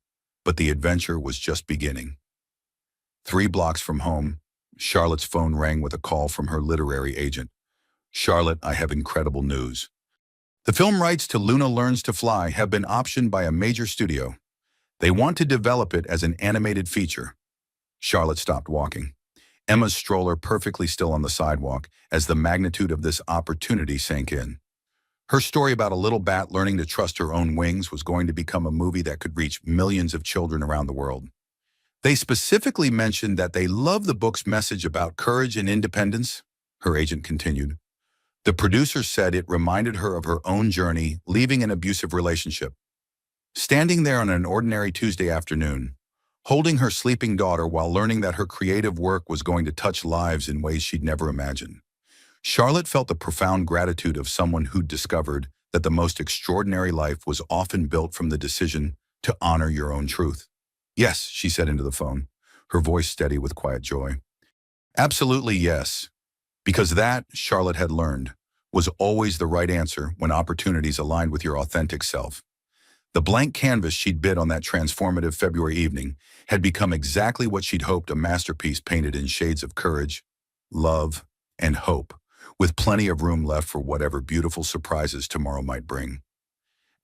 but the adventure was just beginning. 3 blocks from home, Charlotte's phone rang with a call from her literary agent. Charlotte, I have incredible news. The film rights to Luna Learns to Fly have been optioned by a major studio. They want to develop it as an animated feature. Charlotte stopped walking, Emma's stroller perfectly still on the sidewalk as the magnitude of this opportunity sank in. Her story about a little bat learning to trust her own wings was going to become a movie that could reach millions of children around the world. They specifically mentioned that they love the book's message about courage and independence, her agent continued. The producer said it reminded her of her own journey leaving an abusive relationship. Standing there on an ordinary Tuesday afternoon, holding her sleeping daughter while learning that her creative work was going to touch lives in ways she'd never imagined, Charlotte felt the profound gratitude of someone who'd discovered that the most extraordinary life was often built from the decision to honor your own truth. Yes, she said into the phone, her voice steady with quiet joy. Absolutely yes. Because that, Charlotte had learned, was always the right answer when opportunities aligned with your authentic self. The blank canvas she'd bid on that transformative February evening had become exactly what she'd hoped, a masterpiece painted in shades of courage, love, and hope, with plenty of room left for whatever beautiful surprises tomorrow might bring.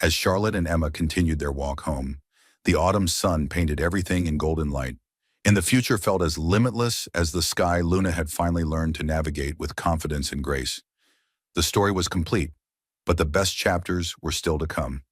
As Charlotte and Emma continued their walk home, the autumn sun painted everything in golden light, and the future felt as limitless as the sky Luna had finally learned to navigate with confidence and grace. The story was complete, but the best chapters were still to come.